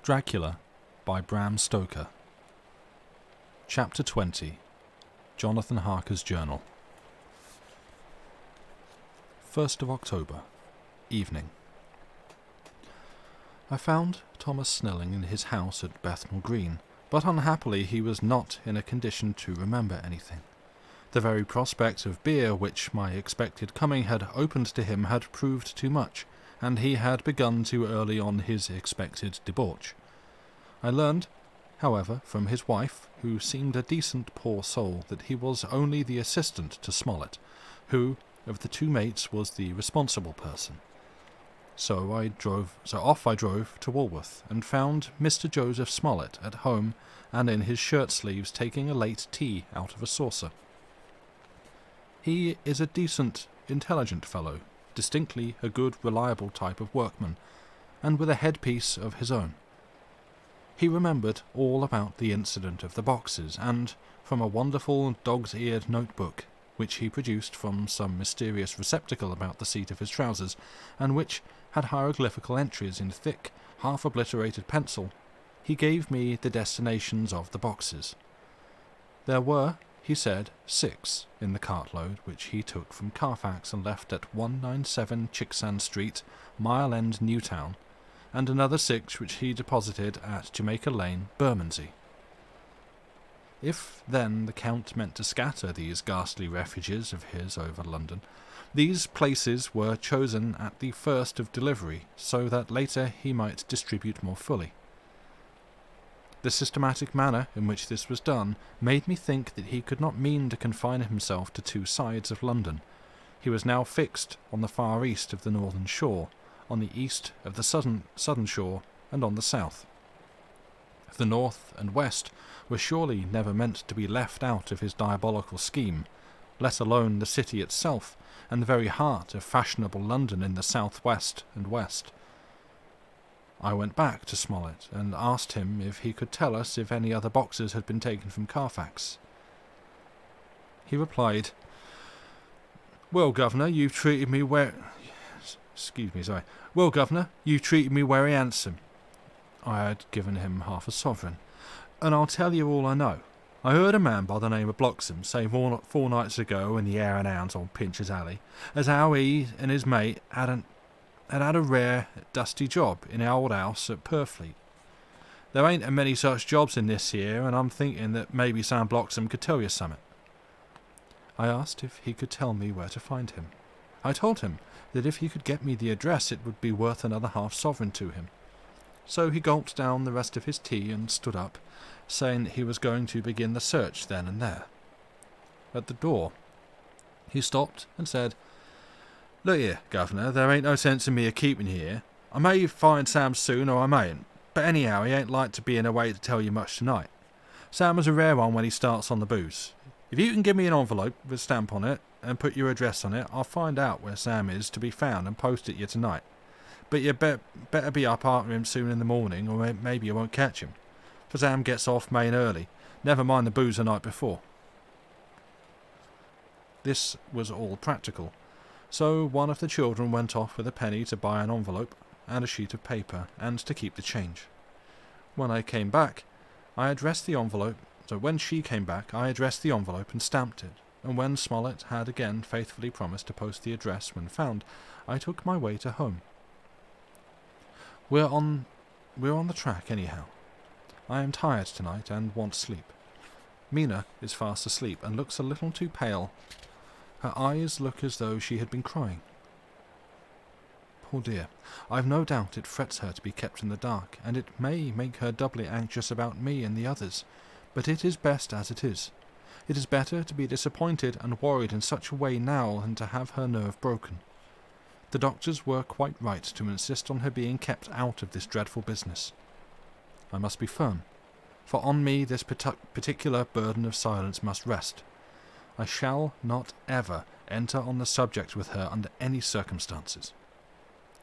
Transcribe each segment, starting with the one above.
Dracula by Bram Stoker. Chapter 20. Jonathan Harker's Journal. 1st of October. Evening. I found Thomas Snelling in his house at Bethnal Green, but unhappily he was not in a condition to remember anything. The very prospect of beer which my expected coming had opened to him had proved too much, and he had begun too early on his expected debauch. I learned, however, from his wife, who seemed a decent poor soul, that he was only the assistant to Smollett, who, of the two mates, was the responsible person. So off I drove to Walworth, and found Mr. Joseph Smollett at home and in his shirt-sleeves taking a late tea out of a saucer. He is a decent, intelligent fellow, distinctly a good, reliable type of workman, and with a headpiece of his own. He remembered all about the incident of the boxes, and, from a wonderful dog's-eared notebook, which he produced from some mysterious receptacle about the seat of his trousers, and which had hieroglyphical entries in thick, half-obliterated pencil, he gave me the destinations of the boxes. There were, he said, 6 in the cartload which he took from Carfax and left at 197 Chicksand Street, Mile End, Newtown, and another 6 which he deposited at Jamaica Lane, Bermondsey. If, then, the Count meant to scatter these ghastly refuges of his over London, these places were chosen at the first of delivery, so that later he might distribute more fully. The systematic manner in which this was done made me think that he could not mean to confine himself to 2 sides of London. He was now fixed on the far east of the northern shore, on the east of the southern shore, and on the south. The north and west were surely never meant to be left out of his diabolical scheme, let alone the city itself, and the very heart of fashionable London in the south-west and west. I went back to Smollett and asked him if he could tell us if any other boxes had been taken from Carfax. He replied, Well, Governor, you've treated me very handsome. I had given him half a sovereign. And I'll tell you all I know. I heard a man by the name of Bloxham say 4 nights ago in the Hare and Hounds on Pincher's Alley as how he and his mate had a rare, dusty job in our old house at Purfleet. There ain't a many such jobs in this here, and I'm thinking that maybe Sam Bloxham could tell you something. I asked if he could tell me where to find him. I told him that if he could get me the address it would be worth another half sovereign to him. So he gulped down the rest of his tea and stood up, saying that he was going to begin the search then and there. At the door, he stopped and said, Look here, Governor, there ain't no sense in me a-keeping here. I may find Sam soon or I mayn't, but anyhow he ain't like to be in a way to tell you much tonight. Sam is a rare one when he starts on the booze. If you can give me an envelope with a stamp on it and put your address on it, I'll find out where Sam is to be found and post it you tonight. But you better be up after him soon in the morning, or maybe you won't catch him, for Sam gets off main early, never mind the booze the night before. This was all practical, so one of the children went off with a penny to buy an envelope and a sheet of paper, and to keep the change. When she came back, I addressed the envelope and stamped it, and when Smollett had again faithfully promised to post the address when found, I took my way to home. We're on the track anyhow. I am tired tonight and want sleep. Mina is fast asleep and looks a little too pale. Her eyes look as though she had been crying. Poor dear, I've no doubt it frets her to be kept in the dark, and it may make her doubly anxious about me and the others, but it is best as it is. It is better to be disappointed and worried in such a way now than to have her nerve broken. The doctors were quite right to insist on her being kept out of this dreadful business. I must be firm, for on me this particular burden of silence must rest. I shall not ever enter on the subject with her under any circumstances.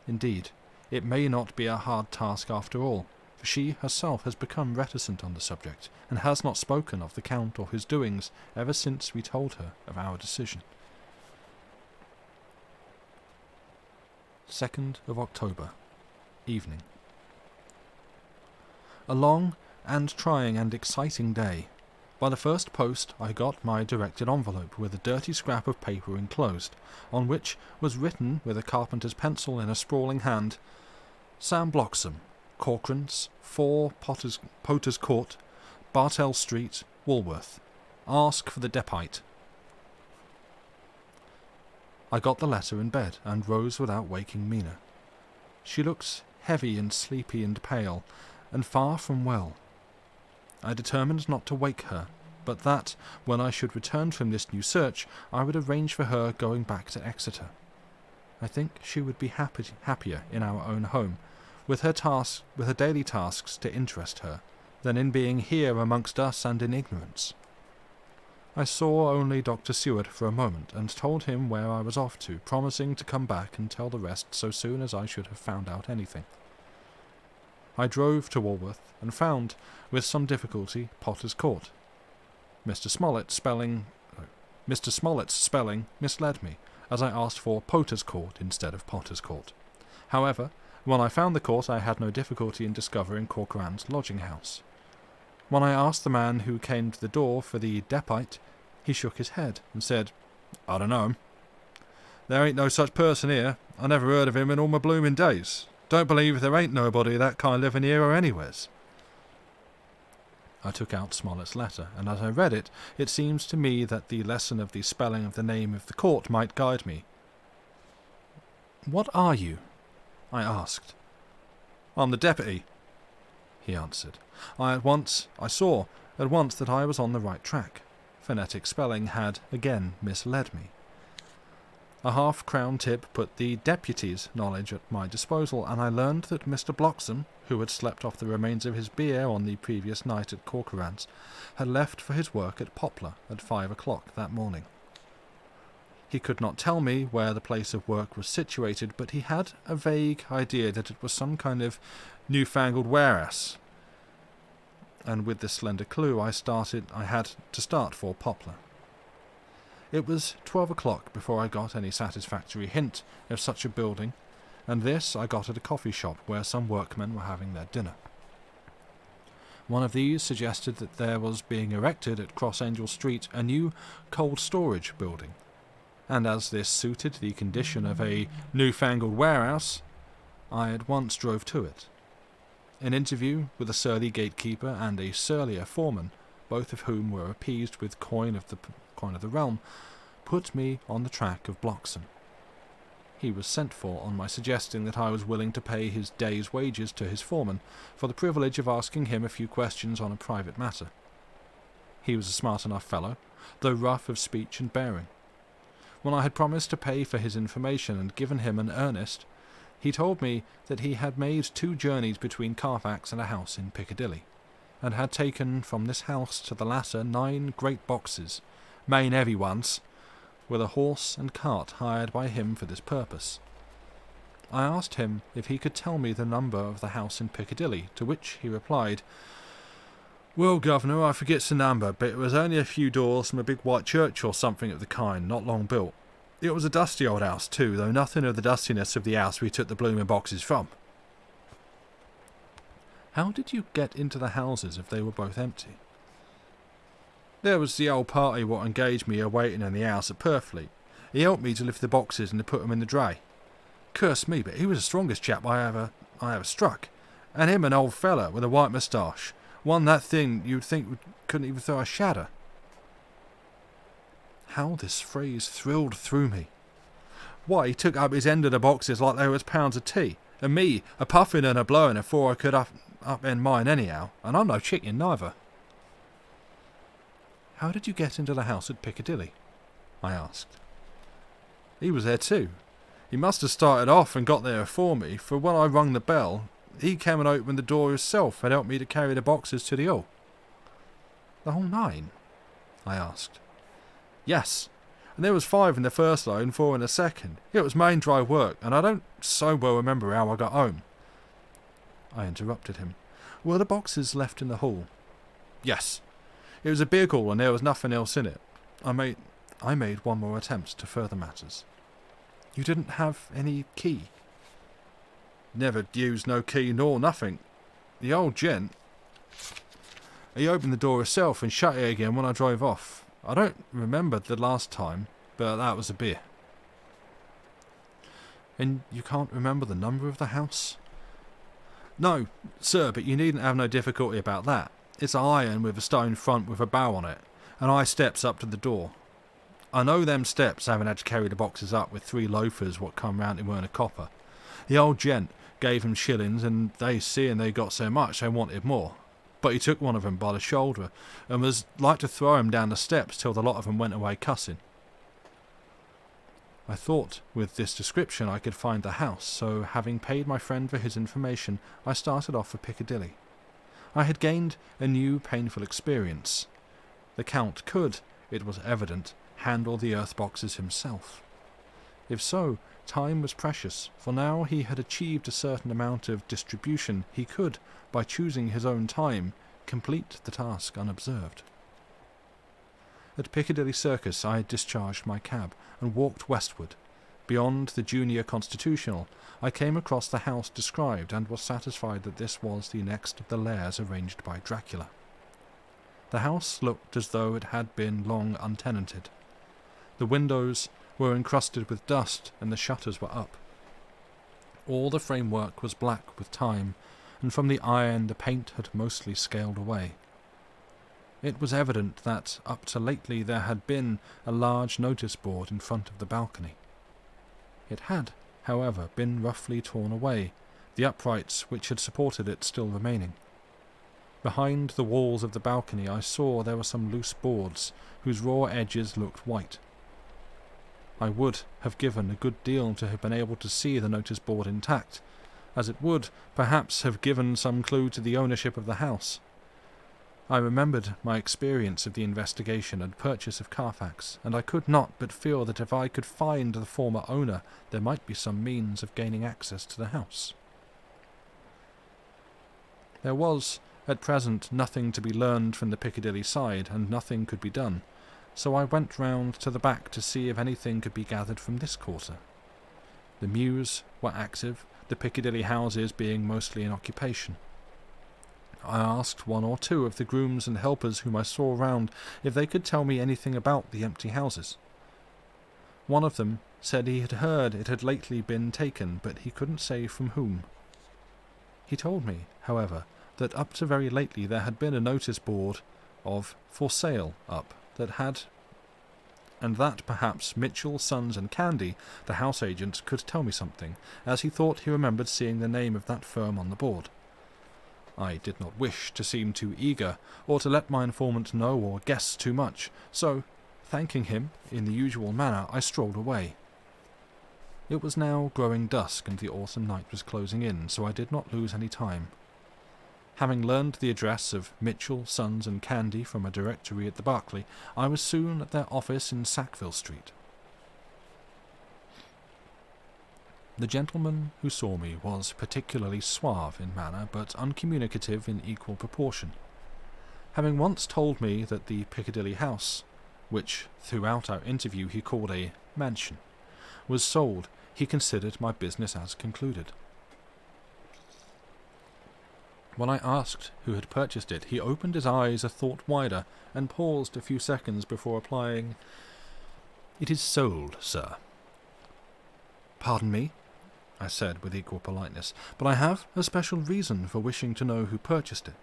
Indeed, it may not be a hard task after all, for she herself has become reticent on the subject, and has not spoken of the Count or his doings ever since we told her of our decision. 2nd of October. Evening. A long and trying and exciting day. By the first post I got my directed envelope with a dirty scrap of paper enclosed, on which was written with a carpenter's pencil in a sprawling hand, Sam Bloxham, Corcoran's, 4 Potters Court, Bartell Street, Walworth. Ask for the Depite. I got the letter in bed and rose without waking Mina. She looks heavy and sleepy and pale, and far from well. I determined not to wake her, but that, when I should return from this new search, I would arrange for her going back to Exeter. I think she would be happier in our own home, with her daily tasks to interest her, than in being here amongst us and in ignorance. I saw only Dr. Seward for a moment, and told him where I was off to, promising to come back and tell the rest so soon as I should have found out anything. I drove to Walworth, and found, with some difficulty, Potter's Court. Mr. Smollett's spelling misled me, as I asked for Potter's Court instead of Potter's Court. However, when I found the court, I had no difficulty in discovering Corcoran's lodging-house. When I asked the man who came to the door for the Depite, he shook his head and said, "I don't know him. There ain't no such person here. I never heard of him in all my bloomin' days. Don't believe there ain't nobody of that kind living here or anywheres." I took out Smollett's letter, and as I read it, it seems to me that the lesson of the spelling of the name of the court might guide me. "What are you?" I asked. "I'm the deputy," he answered. I saw at once that I was on the right track. Phonetic spelling had again misled me. A half-crown tip put the deputy's knowledge at my disposal, and I learned that Mr. Bloxham, who had slept off the remains of his beer on the previous night at Corcoran's, had left for his work at Poplar at 5 o'clock that morning. He could not tell me where the place of work was situated, but he had a vague idea that it was some kind of newfangled warehouse, and with this slender clue I had to start for Poplar. It was 12 o'clock before I got any satisfactory hint of such a building, and this I got at a coffee shop where some workmen were having their dinner. One of these suggested that there was being erected at Cross Angel Street a new cold storage building, and as this suited the condition of a newfangled warehouse, I at once drove to it. An interview with a surly gatekeeper and a surlier foreman, both of whom were appeased with coin of the realm, put me on the track of Bloxham. He was sent for on my suggesting that I was willing to pay his day's wages to his foreman for the privilege of asking him a few questions on a private matter. He was a smart enough fellow, though rough of speech and bearing. When I had promised to pay for his information and given him an earnest, he told me that he had made 2 journeys between Carfax and a house in Piccadilly, and had taken from this house to the latter 9 great boxes, main heavy ones, with a horse and cart hired by him for this purpose. I asked him if he could tell me the number of the house in Piccadilly, to which he replied, "Well, governor, I forgets the number, but it was only a few doors from a big white church or something of the kind, not long built. It was a dusty old house too, though nothing of the dustiness of the house we took the blooming boxes from." "How did you get into the houses if they were both empty?" "There was the old party what engaged me a-waiting in the house at Purfleet. He helped me to lift the boxes and to put 'em in the dray. Curse me, but he was the strongest chap I ever struck, and him an old feller with a white moustache, one that thing you'd think couldn't even throw a shadder." How this phrase thrilled through me. Why, he took up his end of the boxes like they was pounds of tea, and me a-puffing and a-blowing afore I could up-end mine anyhow, and I'm no chicken neither. "How did you get into the house at Piccadilly?" I asked. "He was there too. He must have started off and got there afore me, for when I rung the bell, he came and opened the door himself and helped me to carry the boxes to the hall." "The whole 9? I asked. "Yes, and there was 5 in the first load and 4 in the second. It was main dry work, and I don't so well remember how I got home." I interrupted him. "Were the boxes left in the hall?" "Yes. It was a big hall, and there was nothing else in it. I made one more attempt to further matters. "You didn't have any key?" "Never used no key nor nothing. The old gent," He opened the door himself and shut it again when I drove off. I don't remember the last time, but that was a beer." "And you can't remember the number of the house?" "No, sir, but you needn't have no difficulty about that. It's a iron with a stone front with a bow on it, and high steps up to the door. I know them steps, having had to carry the boxes up with 3 loafers what come round to earn a copper. The old gent gave 'em shillings, and they, seeing they got so much, they wanted more. But he took one of 'em by the shoulder, and was like to throw him down the steps till the lot of 'em went away cussing." I thought with this description I could find the house, so having paid my friend for his information, I started off for Piccadilly. I had gained a new painful experience. The Count could, it was evident, handle the earth boxes himself. If so, time was precious, for now he had achieved a certain amount of distribution, he could, by choosing his own time, complete the task unobserved. At Piccadilly Circus I had discharged my cab and walked westward. Beyond the Junior Constitutional, I came across the house described and was satisfied that this was the next of the lairs arranged by Dracula. The house looked as though it had been long untenanted. The windows were encrusted with dust and the shutters were up. All the framework was black with time, and from the iron the paint had mostly scaled away. It was evident that up to lately there had been a large notice board in front of the balcony. It had, however, been roughly torn away, the uprights which had supported it still remaining. Behind the walls of the balcony I saw there were some loose boards, whose raw edges looked white. I would have given a good deal to have been able to see the notice board intact, as it would, perhaps, have given some clue to the ownership of the house. I remembered my experience of the investigation and purchase of Carfax, and I could not but feel that if I could find the former owner, there might be some means of gaining access to the house. There was, at present, nothing to be learned from the Piccadilly side, and nothing could be done, so I went round to the back to see if anything could be gathered from this quarter. The mews were active, the Piccadilly houses being mostly in occupation. I asked 1 or 2 of the grooms and helpers whom I saw round if they could tell me anything about the empty houses. One of them said he had heard it had lately been taken, but he couldn't say from whom. He told me, however, that up to very lately there had been a notice board of "For Sale" up, and that perhaps Mitchell, Sons and Candy, the house agent, could tell me something, as he thought he remembered seeing the name of that firm on the board. I did not wish to seem too eager, or to let my informant know or guess too much, so, thanking him in the usual manner, I strolled away. It was now growing dusk, and the autumn night was closing in, so I did not lose any time. Having learned the address of Mitchell, Sons and Candy from a directory at the Berkeley, I was soon at their office in Sackville Street. The gentleman who saw me was particularly suave in manner, but uncommunicative in equal proportion. Having once told me that the Piccadilly house, which throughout our interview he called a mansion, was sold, he considered my business as concluded. When I asked who had purchased it, he opened his eyes a thought wider, and paused a few seconds before replying, "It is sold, sir." "Pardon me," I said with equal politeness, "but I have a special reason for wishing to know who purchased it."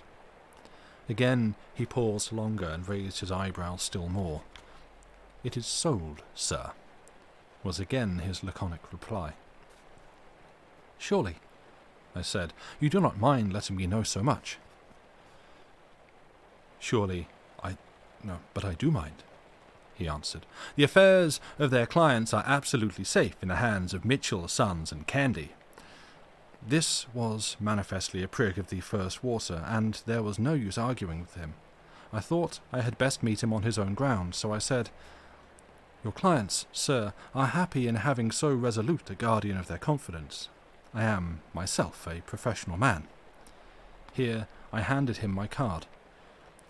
Again he paused longer and raised his eyebrows still more. "It is sold, sir," was again his laconic reply. "Surely," I said, "you do not mind letting me know so much?" "Surely, but I do mind," he answered. "The affairs of their clients are absolutely safe in the hands of Mitchell, Sons and Candy." This was manifestly a prig of the first water, and there was no use arguing with him. I thought I had best meet him on his own ground, so I said, "Your clients, sir, are happy in having so resolute a guardian of their confidence. I am, myself, a professional man." Here I handed him my card.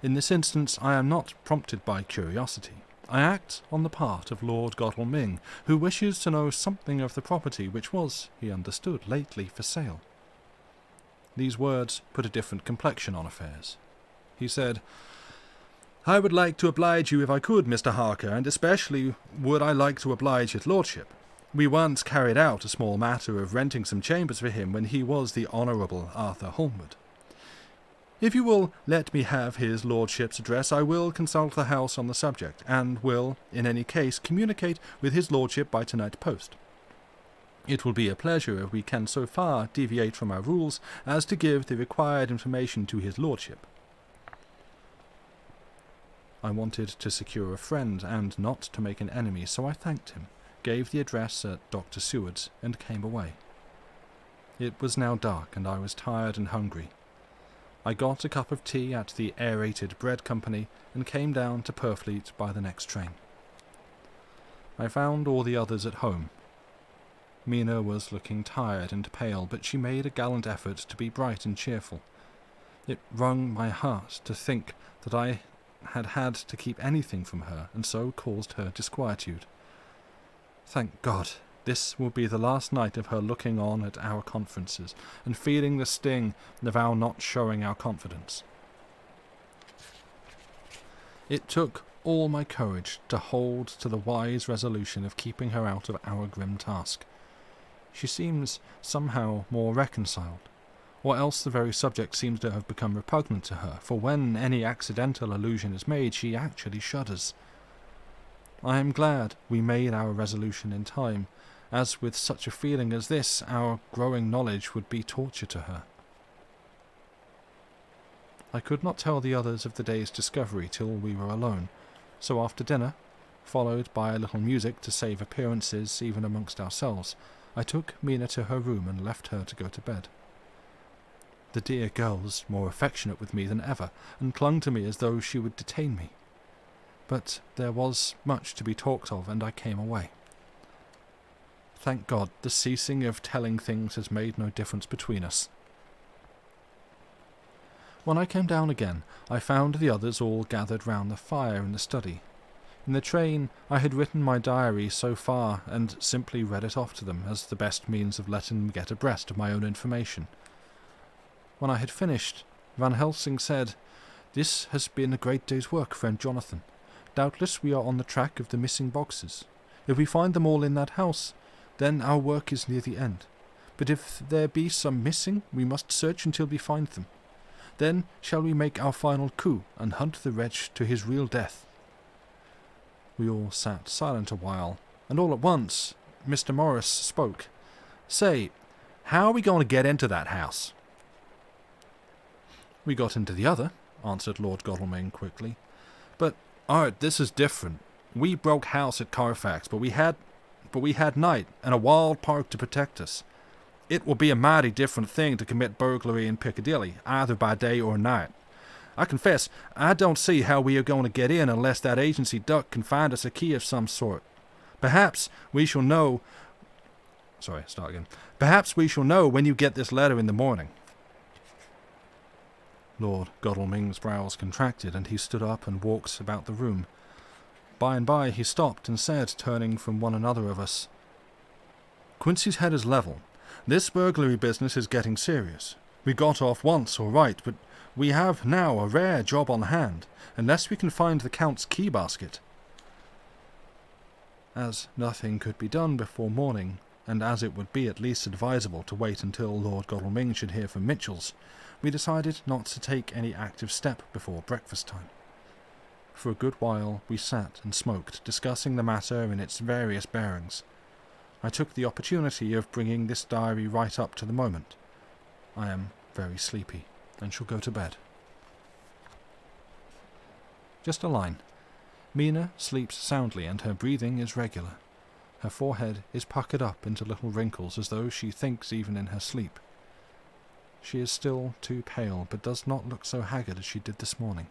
In this instance I am not prompted by curiosity. I act on the part of Lord Godalming, who wishes to know something of the property which was, he understood, lately for sale. These words put a different complexion on affairs. He said, "I would like to oblige you if I could, Mr. Harker, and especially would I like to oblige his lordship. We once carried out a small matter of renting some chambers for him when he was the Honourable Arthur Holmwood. If you will let me have his lordship's address, I will consult the house on the subject, and will, in any case, communicate with his lordship by tonight post. It will be a pleasure if we can so far deviate from our rules as to give the required information to his lordship." I wanted to secure a friend and not to make an enemy, so I thanked him, gave the address at Dr. Seward's, and came away. It was now dark, and I was tired and hungry. I got a cup of tea at the Aerated Bread Company and came down to Purfleet by the next train. I found all the others at home. Mina was looking tired and pale, but she made a gallant effort to be bright and cheerful. It wrung my heart to think that I had to keep anything from her, and so caused her disquietude. Thank God, this will be the last night of her looking on at our conferences, and feeling the sting of our not showing our confidence. It took all my courage to hold to the wise resolution of keeping her out of our grim task. She seems somehow more reconciled, or else the very subject seems to have become repugnant to her, for when any accidental allusion is made, she actually shudders. I am glad we made our resolution in time, as with such a feeling as this, our growing knowledge would be torture to her. I could not tell the others of the day's discovery till we were alone, so after dinner, followed by a little music to save appearances even amongst ourselves, I took Mina to her room and left her to go to bed. The dear girl was more affectionate with me than ever, and clung to me as though she would detain me. But there was much to be talked of, and I came away. Thank God, the ceasing of telling things has made no difference between us. When I came down again, I found the others all gathered round the fire in the study. In the train, I had written my diary so far, and simply read it off to them as the best means of letting them get abreast of my own information. When I had finished, Van Helsing said, "This has been a great day's work, friend Jonathan. Doubtless we are on the track of the missing boxes. If we find them all in that house, then our work is near the end. But if there be some missing, we must search until we find them. Then shall we make our final coup and hunt the wretch to his real death." We all sat silent a while, and all at once Mr. Morris spoke. "Say, how are we going to get into that house?" "We got into the other," answered Lord Godalming quickly. "But, Art, this is different. We broke house at Carfax, but we had night and a walled park to protect us. It will be a mighty different thing to commit burglary in Piccadilly, either by day or night. I confess, I don't see how we are going to get in unless that agency duck can find us a key of some sort. Perhaps we shall know... Perhaps we shall know when you get this letter in the morning." Lord Godalming's brows contracted, and he stood up and walked about the room. By and by he stopped and said, turning from one another of us, "Quincy's head is level. This burglary business is getting serious. We got off once, all right, but we have now a rare job on hand, unless we can find the Count's key basket." As nothing could be done before morning, and as it would be at least advisable to wait until Lord Godalming should hear from Mitchell's, we decided not to take any active step before breakfast time. For a good while we sat and smoked, discussing the matter in its various bearings. I took the opportunity of bringing this diary right up to the moment. I am very sleepy, and shall go to bed. Just a line. Mina sleeps soundly, and her breathing is regular. Her forehead is puckered up into little wrinkles, as though she thinks even in her sleep. She is still too pale, but does not look so haggard as she did this morning.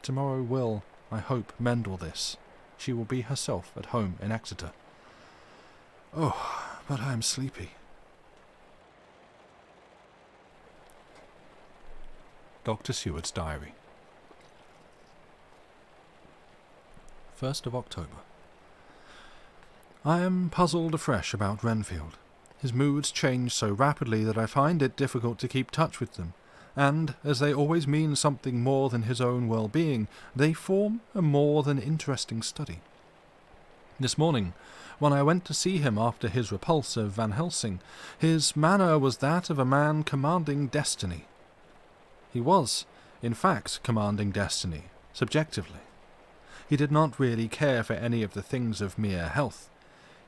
Tomorrow will, I hope, mend all this. She will be herself at home in Exeter. Oh, but I am sleepy. Dr. Seward's Diary. 1st of October. I am puzzled afresh about Renfield. His moods change so rapidly that I find it difficult to keep touch with them, and as they always mean something more than his own well-being, they form a more than interesting study. This morning, when I went to see him after his repulse of Van Helsing, his manner was that of a man commanding destiny. He was, in fact, commanding destiny, subjectively. He did not really care for any of the things of mere health.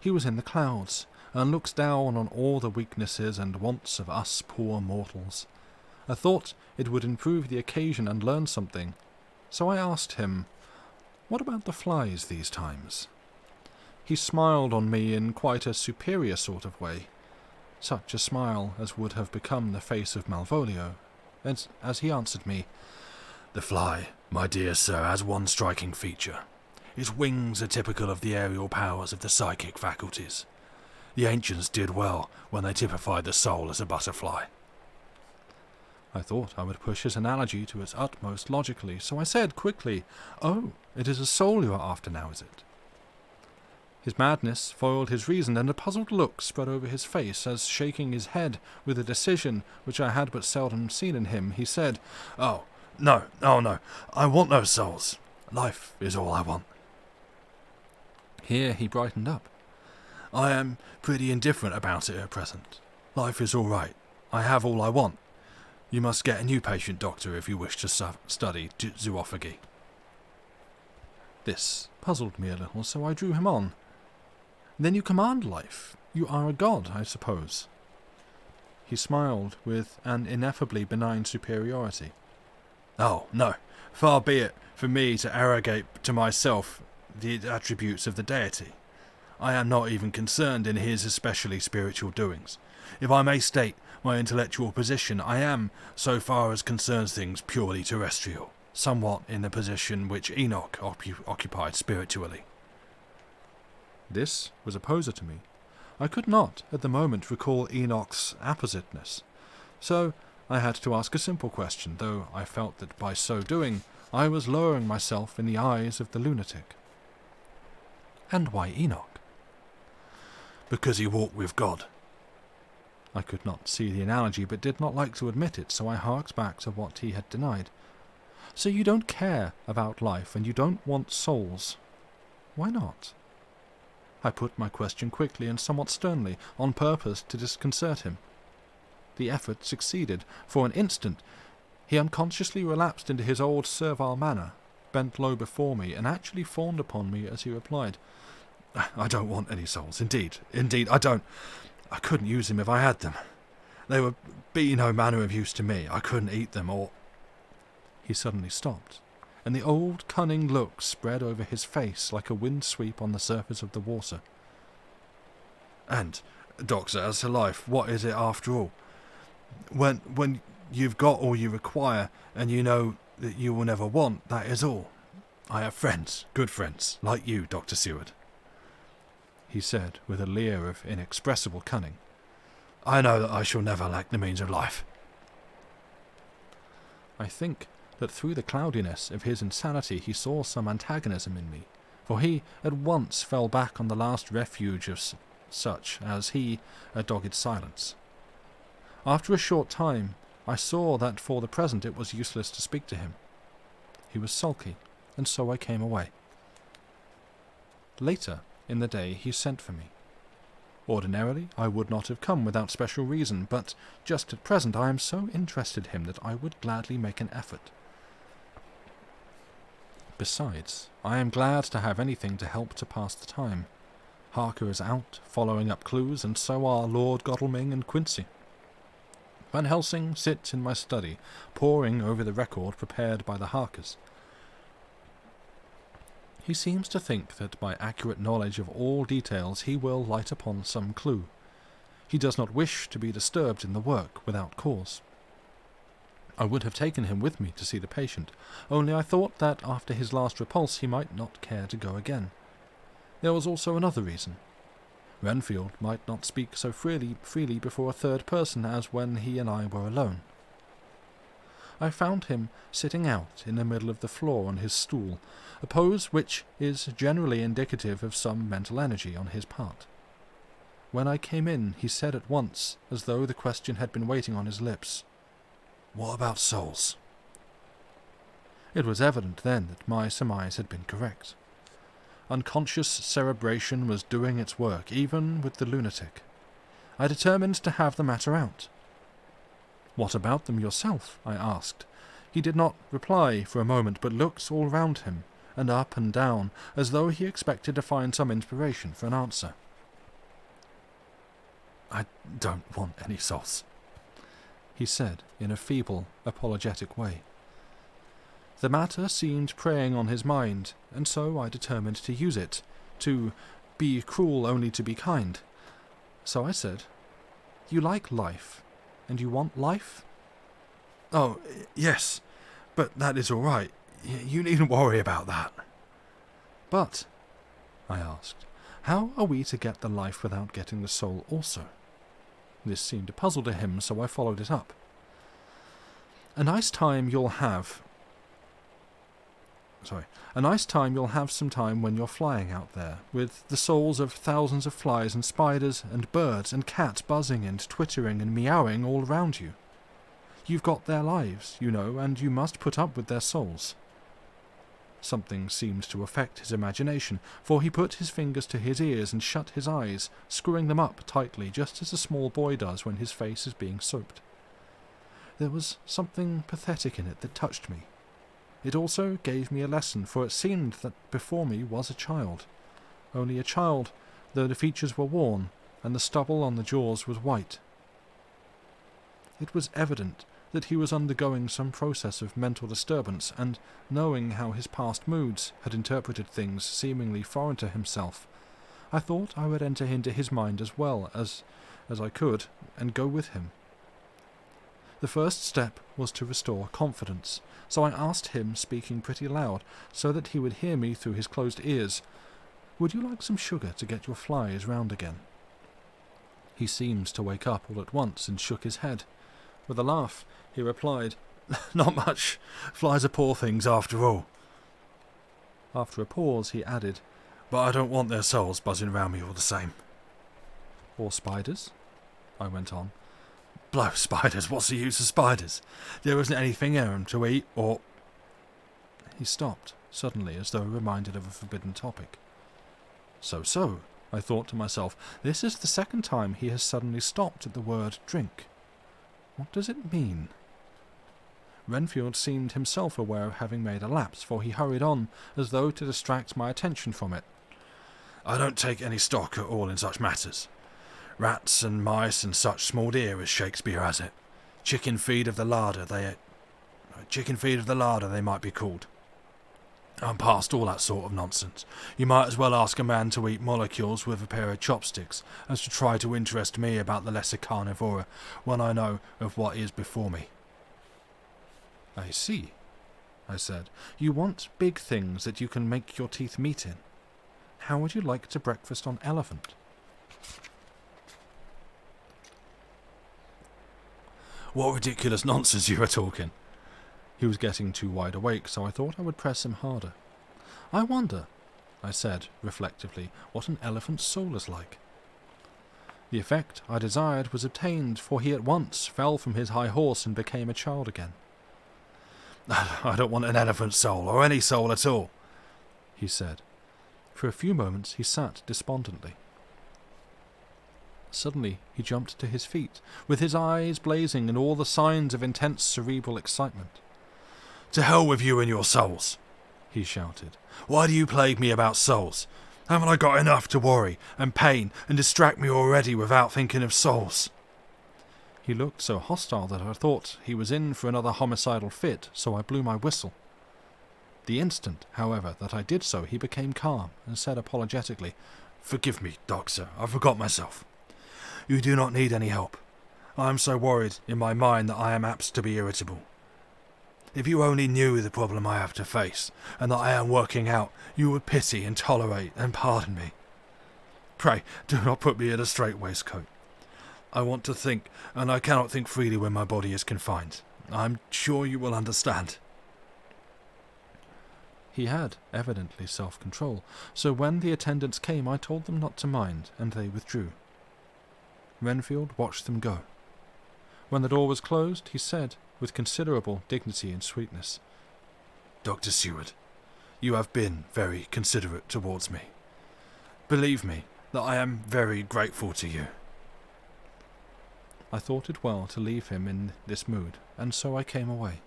He was in the clouds, and looks down on all the weaknesses and wants of us poor mortals. I thought it would improve the occasion and learn something, so I asked him, "What about the flies these times?" He smiled on me in quite a superior sort of way, such a smile as would have become the face of Malvolio, as he answered me, "The fly, my dear sir, has one striking feature. Its wings are typical of the aerial powers of the psychic faculties. The ancients did well when they typified the soul as a butterfly." I thought I would push his analogy to its utmost logically, so I said quickly, "Oh, it is a soul you are after now, is it?" His madness foiled his reason, and a puzzled look spread over his face as, shaking his head with a decision which I had but seldom seen in him, he said, "Oh, no, I want no souls. Life is all I want." Here he brightened up. "I am pretty indifferent about it at present. Life is all right. I have all I want. You must get a new patient, doctor, if you wish to study zoophagy." This puzzled me a little, so I drew him on. "Then you command life. You are a god, I suppose." He smiled with an ineffably benign superiority. "Oh, no. Far be it from me to arrogate to myself the attributes of the deity. I am not even concerned in his especially spiritual doings. If I may state my intellectual position, I am, so far as concerns things, purely terrestrial, somewhat in the position which Enoch occupied spiritually." This was a poser to me. I could not, at the moment, recall Enoch's appositeness, so I had to ask a simple question, though I felt that by so doing I was lowering myself in the eyes of the lunatic. "And why Enoch?" "Because he walked with God." I could not see the analogy, but did not like to admit it, so I harked back to what he had denied. "So you don't care about life, and you don't want souls. Why not?" I put my question quickly and somewhat sternly, on purpose to disconcert him. The effort succeeded. For an instant he unconsciously relapsed into his old servile manner, bent low before me, and actually fawned upon me as he replied, "I don't want any souls. Indeed, I don't. I couldn't use them if I had them. They would be no manner of use to me. I couldn't eat them or—" He suddenly stopped, and the old cunning look spread over his face like a wind sweep on the surface of the water. "And, doctor, as to life, what is it after all? When you've got all you require, and you know that you will never want, that is all. I have friends, good friends, like you, Dr. Seward," he said with a leer of inexpressible cunning. "I know that I shall never lack the means of life." I think that through the cloudiness of his insanity he saw some antagonism in me, for he at once fell back on the last refuge of such as he, a dogged silence. After a short time I saw that for the present it was useless to speak to him. He was sulky, and so I came away. Later in the day he sent for me. Ordinarily I would not have come without special reason, but just at present I am so interested in him that I would gladly make an effort. Besides, I am glad to have anything to help to pass the time. Harker is out, following up clues, and so are Lord Godalming and Quincy. Van Helsing sits in my study, poring over the record prepared by the Harkers. He seems to think that by accurate knowledge of all details he will light upon some clue. He does not wish to be disturbed in the work without cause. I would have taken him with me to see the patient, only I thought that after his last repulse he might not care to go again. There was also another reason. Renfield might not speak so freely before a third person as when he and I were alone. I found him sitting out in the middle of the floor on his stool, a pose which is generally indicative of some mental energy on his part. When I came in, he said at once, as though the question had been waiting on his lips, What about souls? It was evident then that my surmise had been correct. Unconscious cerebration was doing its work, even with the lunatic. I determined to have the matter out. "What about them yourself?" I asked. He did not reply for a moment, but looked all round him, and up and down, as though he expected to find some inspiration for an answer. "I don't want any souls," he said in a feeble, apologetic way. The matter seemed preying on his mind, and so I determined to use it, to be cruel only to be kind. So I said, "You like life, and you want life?" "Oh, yes, but that is all right. You needn't worry about that." "But," I asked, "how are we to get the life without getting the soul also?" This seemed a puzzle to him, so I followed it up. A nice time you'll have some time when you're flying out there, with the souls of thousands of flies and spiders and birds and cats buzzing and twittering and meowing all around you. You've got their lives, you know, and you must put up with their souls. Something seemed to affect his imagination, for he put his fingers to his ears and shut his eyes, screwing them up tightly, just as a small boy does when his face is being soaped. There was something pathetic in it that touched me. It also gave me a lesson, for it seemed that before me was a child. Only a child, though the features were worn, and the stubble on the jaws was white. It was evident that he was undergoing some process of mental disturbance, and, knowing how his past moods had interpreted things seemingly foreign to himself, I thought I would enter into his mind as well as I could, and go with him. The first step was to restore confidence, so I asked him, speaking pretty loud, so that he would hear me through his closed ears, "Would you like some sugar to get your flies round again?" He seemed to wake up all at once and shook his head. With a laugh, he replied, "Not much. Flies are poor things after all." After a pause, he added, "But I don't want their souls buzzing round me all the same." "Or spiders?" I went on. "Blow spiders, what's the use of spiders? There isn't anything in 'em to eat, or—" He stopped, suddenly, as though reminded of a forbidden topic. So, I thought to myself, this is the second time he has suddenly stopped at the word drink. What does it mean? Renfield seemed himself aware of having made a lapse, for he hurried on, as though to distract my attention from it. "I don't take any stock at all in such matters. Rats and mice and such small deer, as Shakespeare has it. Chicken feed of the larder they might be called. I'm past all that sort of nonsense. You might as well ask a man to eat molecules with a pair of chopsticks as to try to interest me about the lesser carnivora when I know of what is before me." "I see," I said. "You want big things that you can make your teeth meet in. How would you like to breakfast on elephant?" "What ridiculous nonsense you are talking." He was getting too wide awake, so I thought I would press him harder. "I wonder," I said reflectively, "what an elephant's soul is like." The effect I desired was obtained, for he at once fell from his high horse and became a child again. "I don't want an elephant's soul, or any soul at all," he said. For a few moments he sat despondently. Suddenly he jumped to his feet, with his eyes blazing and all the signs of intense cerebral excitement. "To hell with you and your souls," he shouted. "Why do you plague me about souls? Haven't I got enough to worry and pain and distract me already without thinking of souls?" He looked so hostile that I thought he was in for another homicidal fit, so I blew my whistle. The instant, however, that I did so, he became calm and said apologetically, "Forgive me, Doctor, I forgot myself. You do not need any help. I am so worried in my mind that I am apt to be irritable. If you only knew the problem I have to face, and that I am working out, you would pity and tolerate and pardon me. Pray, do not put me in a strait waistcoat. I want to think, and I cannot think freely when my body is confined. I am sure you will understand." He had evidently self-control, so when the attendants came I told them not to mind, and they withdrew. Renfield watched them go. When the door was closed, he said, with considerable dignity and sweetness, "Dr. Seward, you have been very considerate towards me. Believe me that I am very grateful to you." I thought it well to leave him in this mood, and so I came away.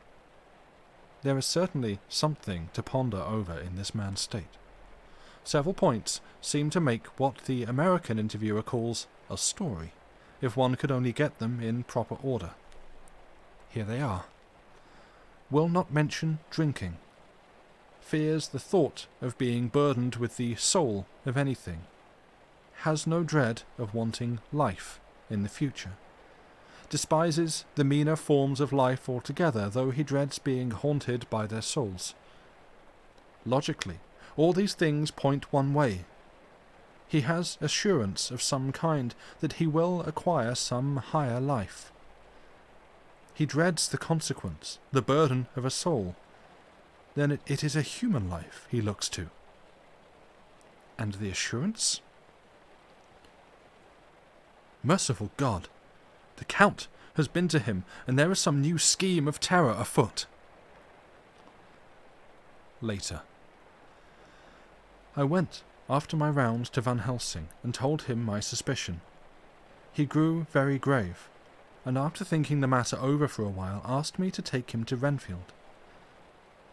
There is certainly something to ponder over in this man's state. Several points seem to make what the American interviewer calls a story, if one could only get them in proper order. Here they are. Will not mention drinking. Fears the thought of being burdened with the soul of anything. Has no dread of wanting life in the future. Despises the meaner forms of life altogether, though he dreads being haunted by their souls. Logically, all these things point one way. He has assurance of some kind that he will acquire some higher life. He dreads the consequence, the burden of a soul. Then it is a human life he looks to. And the assurance? Merciful God! The Count has been to him, and there is some new scheme of terror afoot. Later. I went, after my round, to Van Helsing, and told him my suspicion. He grew very grave, and after thinking the matter over for a while, asked me to take him to Renfield.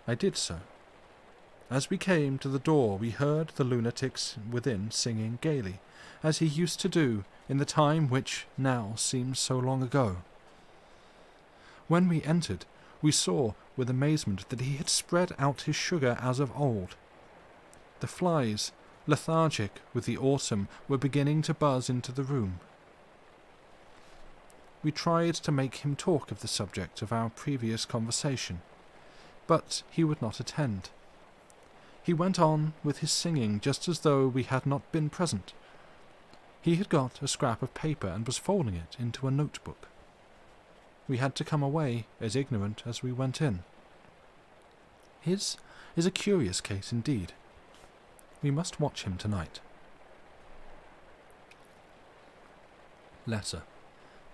I did so. As we came to the door, we heard the lunatics within singing gaily, as he used to do in the time which now seems so long ago. When we entered, we saw with amazement that he had spread out his sugar as of old. The flies, lethargic with the autumn, were beginning to buzz into the room. We tried to make him talk of the subject of our previous conversation, but he would not attend. He went on with his singing just as though we had not been present. He had got a scrap of paper and was folding it into a notebook. We had to come away as ignorant as we went in. His is a curious case indeed. We must watch him tonight. Letter.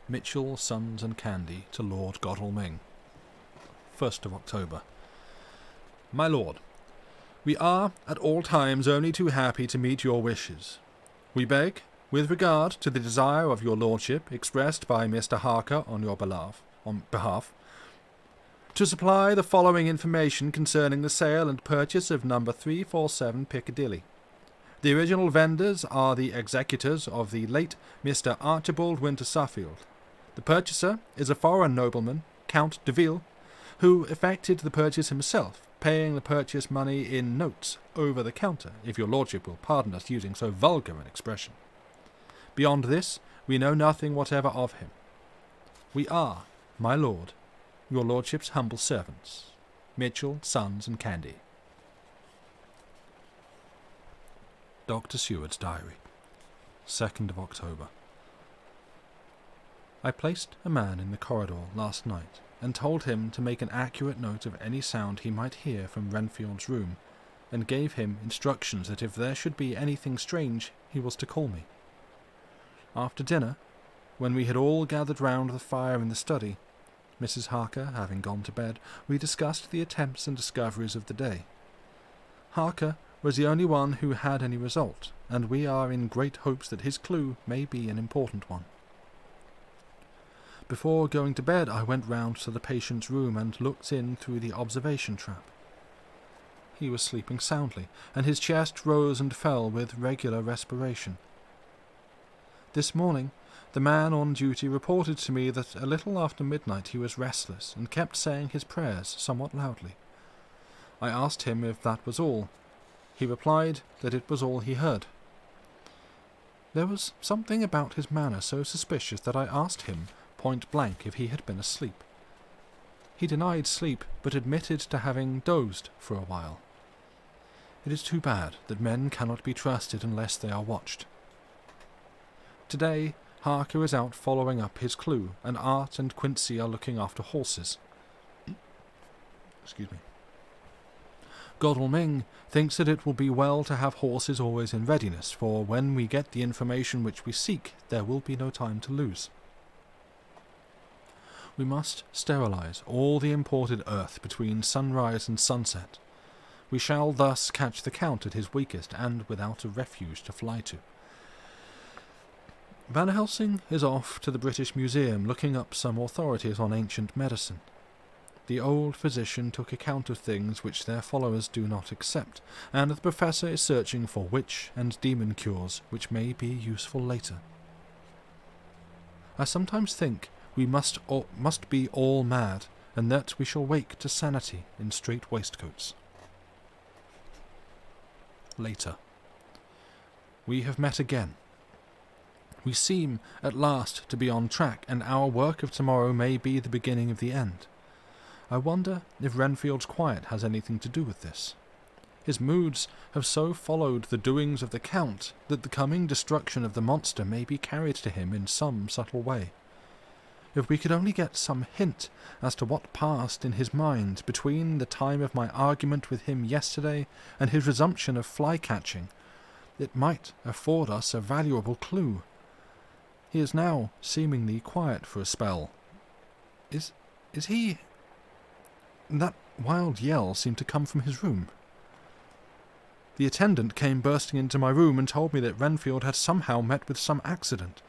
Mitchell, Sons and Candy to Lord Godalming. 1st of October. My Lord, we are at all times only too happy to meet your wishes. We beg, with regard to the desire of your lordship expressed by Mr. Harker on your behalf, to supply the following information concerning the sale and purchase of number 347 Piccadilly. The original vendors are the executors of the late Mr. Archibald Winter Suffield. The purchaser is a foreign nobleman, Count de Ville, who effected the purchase himself, paying the purchase money in notes over the counter, if your lordship will pardon us using so vulgar an expression. Beyond this, we know nothing whatever of him. We are, my lord, your lordship's humble servants, Mitchell, Sons and Candy. Dr. Seward's Diary, 2nd of October. I placed a man in the corridor last night, and told him to make an accurate note of any sound he might hear from Renfield's room, and gave him instructions that if there should be anything strange, he was to call me. After dinner, when we had all gathered round the fire in the study, Mrs. Harker having gone to bed, we discussed the attempts and discoveries of the day. Harker was the only one who had any result, and we are in great hopes that his clue may be an important one. Before going to bed, I went round to the patient's room and looked in through the observation trap. He was sleeping soundly, and his chest rose and fell with regular respiration. This morning, the man on duty reported to me that a little after midnight he was restless and kept saying his prayers somewhat loudly. I asked him if that was all. He replied that it was all he heard. There was something about his manner so suspicious that I asked him point blank if he had been asleep. He denied sleep, but admitted to having dozed for a while. It is too bad that men cannot be trusted unless they are watched. Today, Harker is out following up his clue, and Art and Quincy are looking after horses. Godalming thinks that it will be well to have horses always in readiness, for when we get the information which we seek, there will be no time to lose. We must sterilize all the imported earth between sunrise and sunset. We shall thus catch the Count at his weakest and without a refuge to fly to. Van Helsing is off to the British Museum looking up some authorities on ancient medicine. The old physician took account of things which their followers do not accept, and the professor is searching for witch and demon cures which may be useful later. I sometimes think we must be all mad, and that we shall wake to sanity in strait waistcoats. Later. We have met again. We seem at last to be on track, and our work of tomorrow may be the beginning of the end. I wonder if Renfield's quiet has anything to do with this. His moods have so followed the doings of the Count that the coming destruction of the monster may be carried to him in some subtle way. If we could only get some hint as to what passed in his mind between the time of my argument with him yesterday and his resumption of fly-catching, it might afford us a valuable clue. He is now seemingly quiet for a spell. Is he... That wild yell seemed to come from his room. The attendant came bursting into my room and told me that Renfield had somehow met with some accident.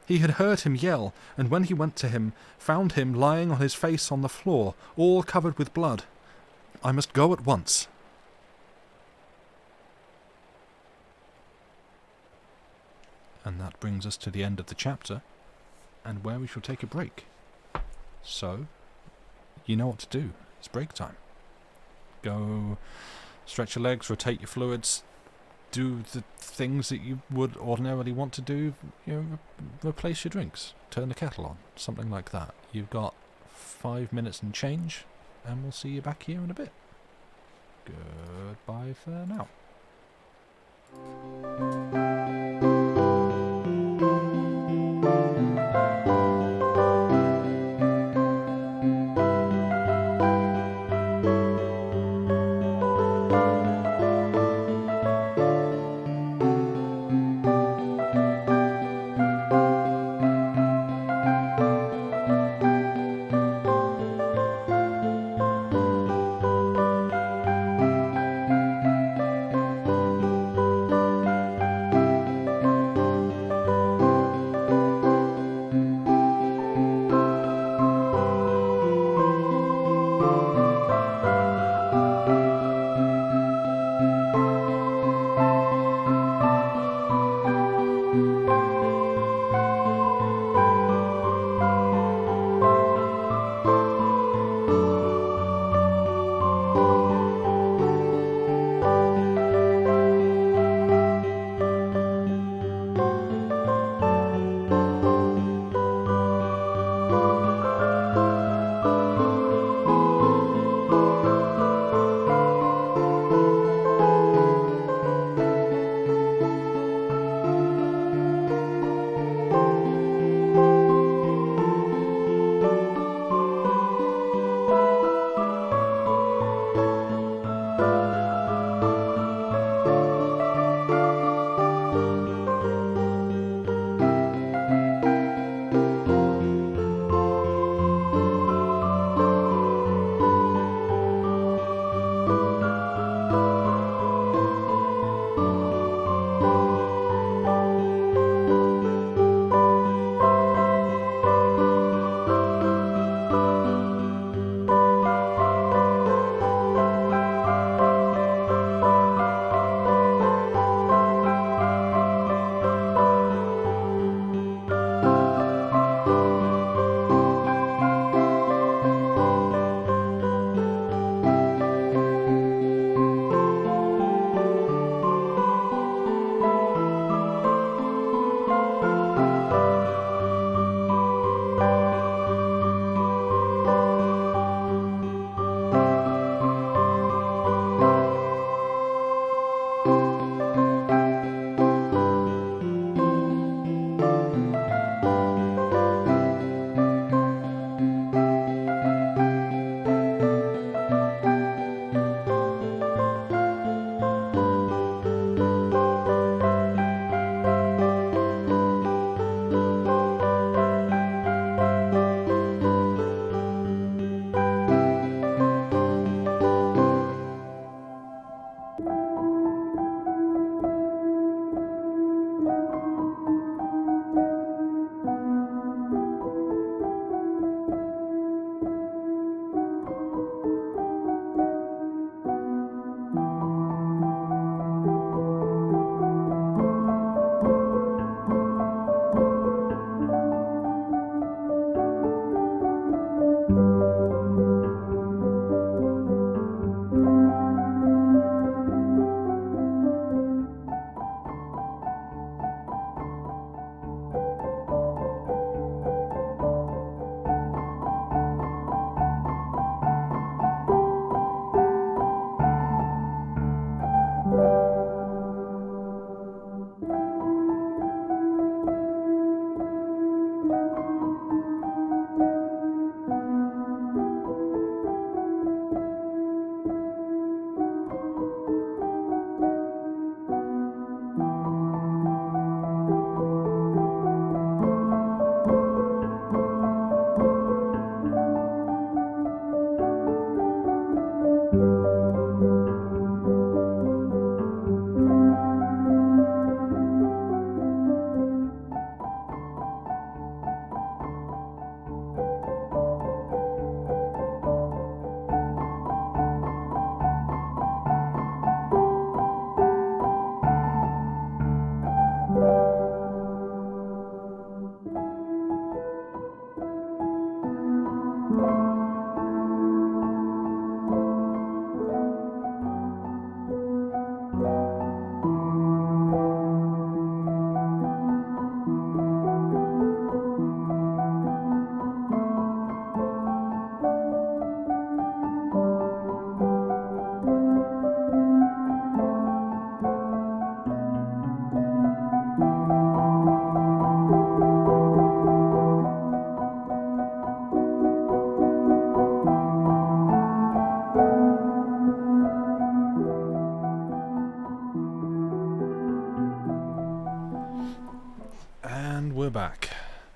He had heard him yell, and when he went to him, found him lying on his face on the floor, all covered with blood. I must go at once. And that brings us to the end of the chapter, and where we shall take a break. So, you know what to do. It's break time. Go stretch your legs, rotate your fluids, do the things that you would ordinarily want to do, replace your drinks, turn the kettle on, something like that. You've got 5 minutes and change, and we'll see you back here in a bit. Goodbye for now.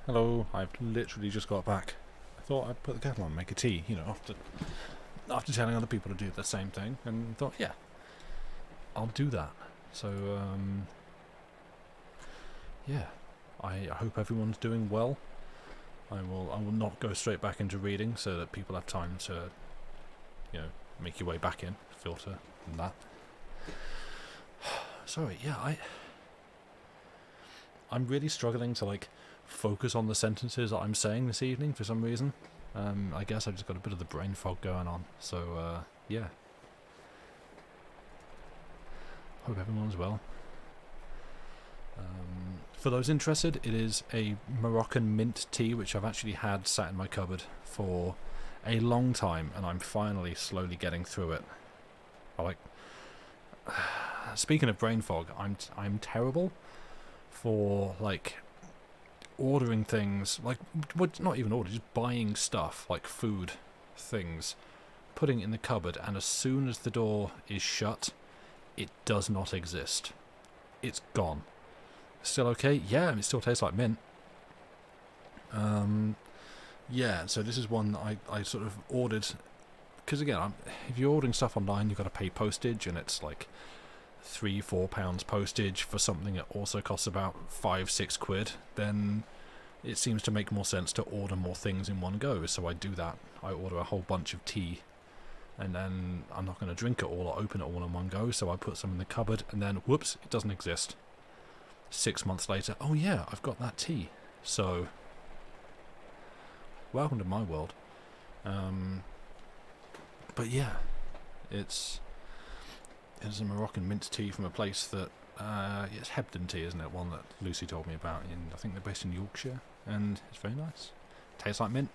Hello, I've literally just got back. I thought I'd put the kettle on and make a tea, after telling other people to do the same thing, and thought, yeah, I'll do that. So, yeah, I hope everyone's doing well. I will not go straight back into reading so that people have time to, make your way back in, filter, and that. Sorry, yeah, I'm really struggling to, focus on the sentences that I'm saying this evening for some reason. I guess I've just got a bit of the brain fog going on, so, yeah. Hope everyone's well. For those interested, it is a Moroccan mint tea, which I've actually had sat in my cupboard for a long time, and I'm finally slowly getting through it. Speaking of brain fog, I'm terrible for, ordering things, not even order, just buying stuff, like food, things, putting it in the cupboard, and as soon as the door is shut, it does not exist. It's gone. Still okay? Yeah, it still tastes like mint. Yeah, so this is one that I sort of ordered, because again, if you're ordering stuff online, you've got to pay postage, and it's like £3-4 postage for something that also costs about 5-6 quid, then it seems to make more sense to order more things in one go. So I do that. I order a whole bunch of tea, and then I'm not going to drink it all or open it all in one go, so I put some in the cupboard, and then whoops, it doesn't exist. 6 months later, oh yeah, I've got that tea. So welcome to my world. But yeah, it's a Moroccan mint tea from a place that it's Hebden tea, isn't it? One that Lucy told me about. I think they're based in Yorkshire, and it's very nice. Tastes like mint.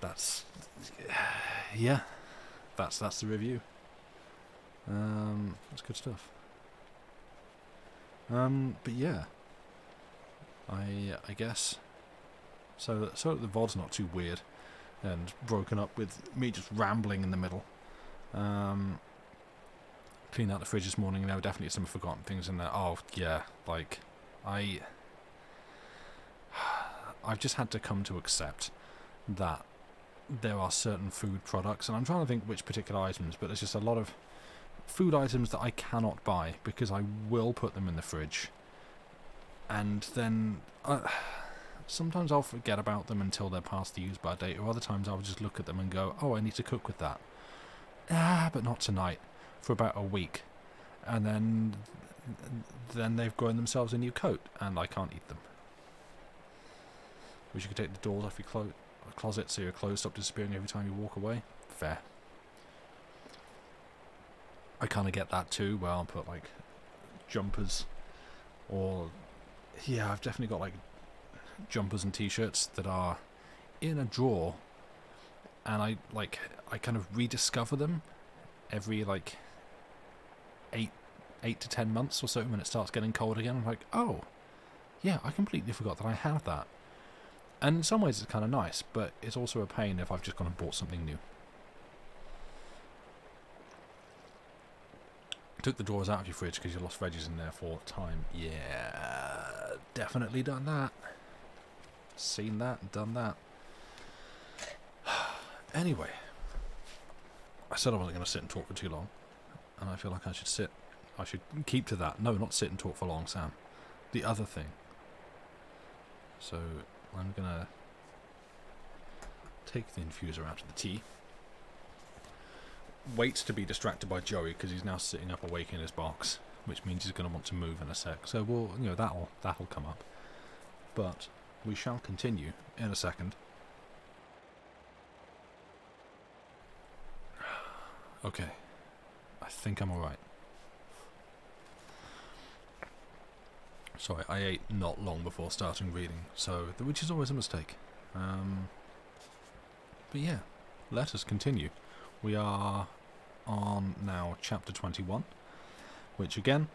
That's the review. That's good stuff. But yeah, I guess so that the VOD's not too weird and broken up with me just rambling in the middle. Cleaned out the fridge this morning, and there were definitely some forgotten things in there. Oh yeah, I've just had to come to accept that there are certain food products, and I'm trying to think which particular items, but there's just a lot of food items that I cannot buy because I will put them in the fridge, and then sometimes I'll forget about them until they're past the use-by date, or other times I'll just look at them and go, oh, I need to cook with that. But not tonight, for about a week, and then they've grown themselves a new coat, and I can't eat them. Wish you could take the doors off your closet so your clothes stop disappearing every time you walk away. Fair. I kind of get that too, where I'll put jumpers, or yeah, I've definitely got jumpers and t-shirts that are in a drawer, and I kind of rediscover them every 8 to 10 months or so when it starts getting cold again. I'm like, oh yeah, I completely forgot that I had that. And in some ways it's kind of nice, but it's also a pain if I've just gone and bought something new. Took the drawers out of your fridge because you lost veggies in there for time. Yeah, definitely done that. Seen that and done that. Anyway, I said I wasn't going to sit and talk for too long, and I feel like I should keep to that. No, not sit and talk for long, Sam. The other thing. So I'm going to take the infuser out of the tea. Wait to be distracted by Joey because he's now sitting up awake in his box, which means he's going to want to move in a sec. So that'll come up. But we shall continue in a second. Okay, I think I'm alright. Sorry, I ate not long before starting reading, which is always a mistake. But yeah, let us continue. We are on now chapter 21, which again,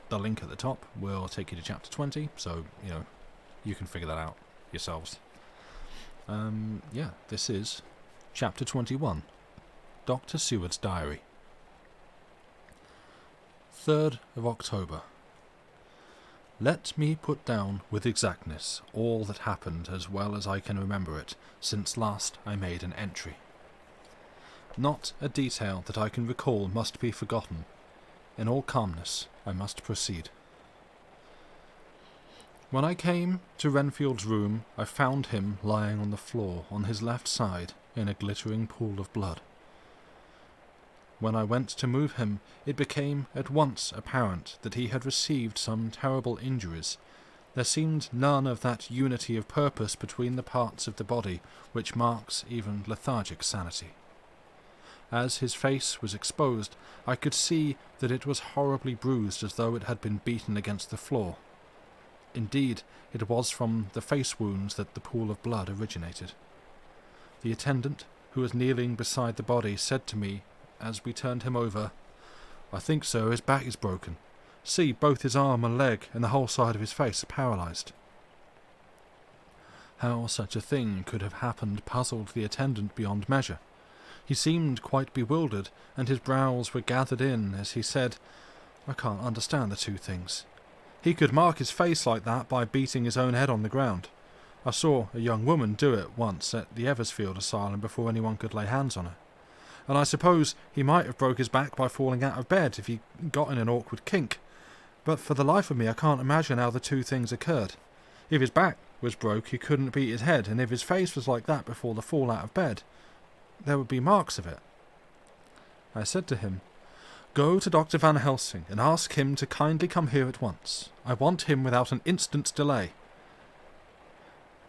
the link at the top will take you to chapter 20, so, you can figure that out yourselves. Yeah, this is chapter 21, Dr. Seward's Diary. 3rd of October. Let me put down with exactness all that happened as well as I can remember it since last I made an entry. Not a detail that I can recall must be forgotten. In all calmness, I must proceed. When I came to Renfield's room, I found him lying on the floor on his left side in a glittering pool of blood. When I went to move him, it became at once apparent that he had received some terrible injuries. There seemed none of that unity of purpose between the parts of the body which marks even lethargic sanity. As his face was exposed, I could see that it was horribly bruised as though it had been beaten against the floor. Indeed, it was from the face wounds that the pool of blood originated. The attendant, who was kneeling beside the body, said to me, as we turned him over, "I think, sir, his back is broken. See, both his arm and leg and the whole side of his face are paralysed." How such a thing could have happened puzzled the attendant beyond measure. He seemed quite bewildered, and his brows were gathered in as he said, "I can't understand the two things. He could mark his face like that by beating his own head on the ground. I saw a young woman do it once at the Eversfield Asylum before anyone could lay hands on her. And I suppose he might have broke his back by falling out of bed if he got in an awkward kink. But for the life of me I can't imagine how the two things occurred. If his back was broke he couldn't beat his head, and if his face was like that before the fall out of bed, there would be marks of it." I said to him, "Go to Dr. Van Helsing and ask him to kindly come here at once. I want him without an instant's delay."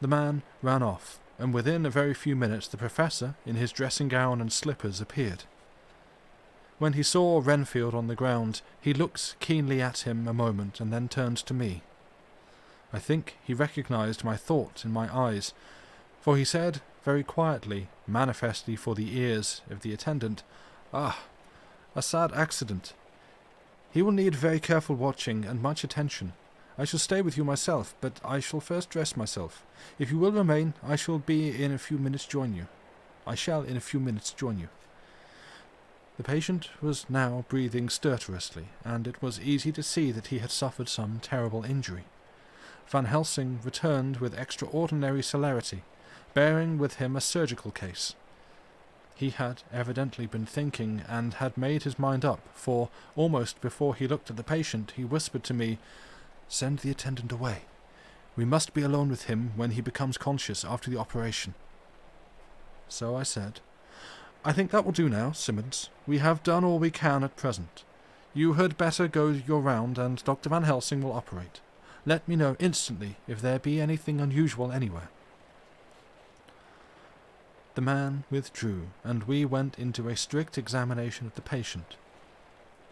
The man ran off, and within a very few minutes the professor, in his dressing gown and slippers, appeared. When he saw Renfield on the ground, he looked keenly at him a moment and then turned to me. I think he recognized my thought in my eyes, for he said very quietly, manifestly for the ears of the attendant, "Ah, a sad accident. He will need very careful watching and much attention. I shall stay with you myself, but I shall first dress myself. If you will remain, I shall in a few minutes join you. The patient was now breathing stertorously, and it was easy to see that he had suffered some terrible injury. Van Helsing returned with extraordinary celerity, bearing with him a surgical case. He had evidently been thinking and had made his mind up, for almost before he looked at the patient he whispered to me, "Send the attendant away. We must be alone with him when he becomes conscious after the operation." So I said, "I think that will do now, Simmons. We have done all we can at present. You had better go your round, and Dr. Van Helsing will operate. Let me know instantly if there be anything unusual anywhere." The man withdrew, and we went into a strict examination of the patient.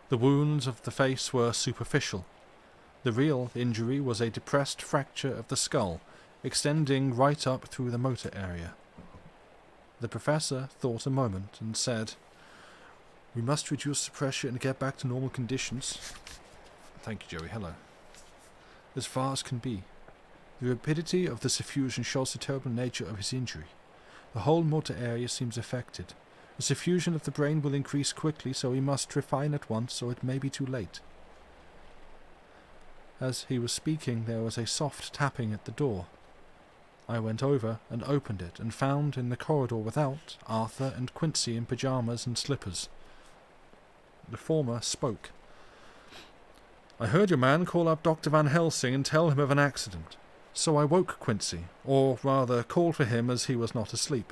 The wounds of the face were superficial. The real injury was a depressed fracture of the skull, extending right up through the motor area. The professor thought a moment and said, "We must reduce the pressure and get back to normal conditions." "Thank you, Joey. Hello." "As far as can be. The rapidity of the suffusion shows the terrible nature of his injury. The whole motor area seems affected. The suffusion of the brain will increase quickly, so we must refine at once, or it may be too late." As he was speaking, there was a soft tapping at the door. I went over and opened it, and found in the corridor without Arthur and Quincy in pyjamas and slippers. The former spoke. "I heard your man call up Dr. Van Helsing and tell him of an accident. So I woke Quincy, or rather called for him as he was not asleep.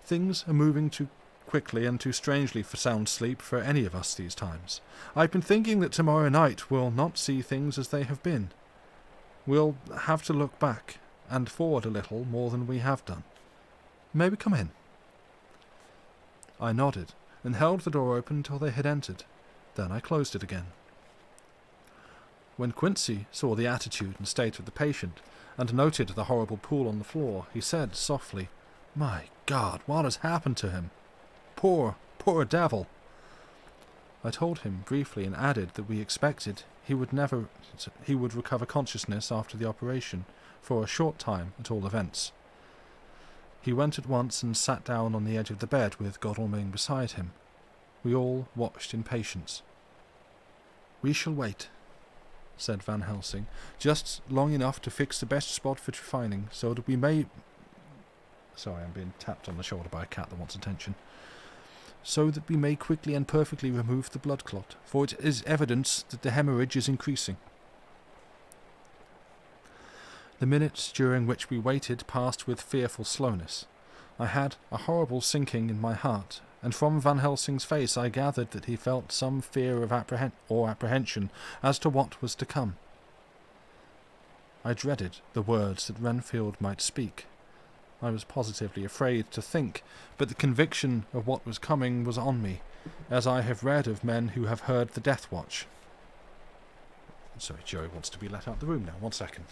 Things are moving too quickly and too strangely for sound sleep for any of us these times. I've been thinking that tomorrow night we'll not see things as they have been. We'll have to look back and forward a little more than we have done. May we come in?" I nodded and held the door open till they had entered. Then I closed it again. When Quincy saw the attitude and state of the patient, and noted the horrible pool on the floor, he said softly, "My God, what has happened to him? Poor devil." I told him briefly and added that we expected he would recover consciousness after the operation, for a short time at all events. He went at once and sat down on the edge of the bed with Godalming beside him. We all watched in patience. "We shall wait," said Van Helsing, just long enough to fix the best spot for trephining, so that we may... Sorry, I'm being tapped on the shoulder by a cat that wants attention. So that we may quickly and perfectly remove the blood clot, for it is evidence that the hemorrhage is increasing. The minutes during which we waited passed with fearful slowness. I had a horrible sinking in my heart, and from Van Helsing's face I gathered that he felt some fear of apprehension as to what was to come. I dreaded the words that Renfield might speak. I was positively afraid to think, but the conviction of what was coming was on me, as I have read of men who have heard the death watch. Sorry, Joey wants to be let out of the room now. 1 second.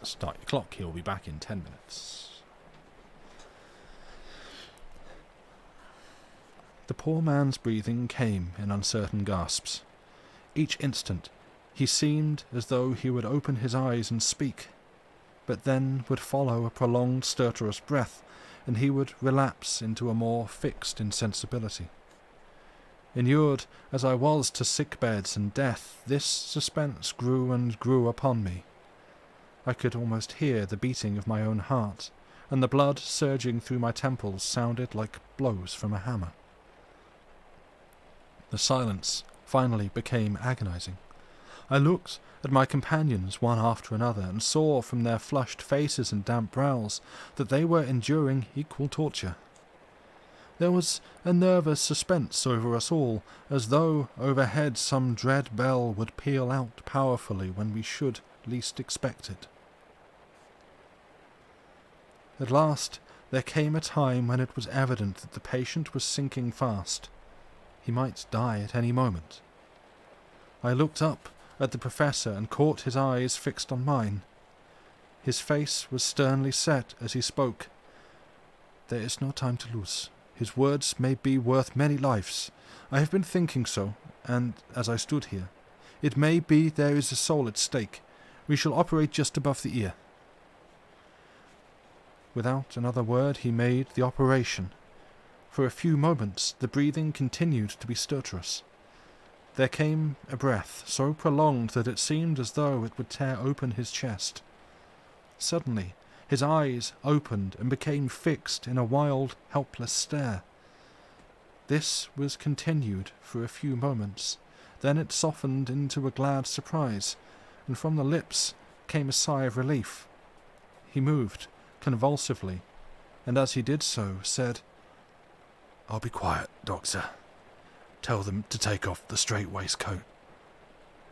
Start your clock. He'll be back in 10 minutes. The poor man's breathing came in uncertain gasps. Each instant he seemed as though he would open his eyes and speak, but then would follow a prolonged stertorous breath, and he would relapse into a more fixed insensibility. Inured as I was to sick beds and death, this suspense grew and grew upon me. I could almost hear the beating of my own heart, and the blood surging through my temples sounded like blows from a hammer. The silence finally became agonizing. I looked at my companions one after another, and saw from their flushed faces and damp brows that they were enduring equal torture. There was a nervous suspense over us all, as though overhead some dread bell would peal out powerfully when we should least expect it. At last there came a time when it was evident that the patient was sinking fast. He might die at any moment. I looked up at the professor and caught his eyes fixed on mine. His face was sternly set as he spoke. "There is no time to lose. His words may be worth many lives. I have been thinking so, and as I stood here, it may be there is a soul at stake. We shall operate just above the ear." Without another word he made the operation. For a few moments the breathing continued to be stertorous. There came a breath so prolonged that it seemed as though it would tear open his chest. Suddenly his eyes opened and became fixed in a wild, helpless stare. This was continued for a few moments. Then it softened into a glad surprise, and from the lips came a sigh of relief. He moved convulsively, and as he did so said, "I'll be quiet, Doctor. Tell them to take off the strait waistcoat.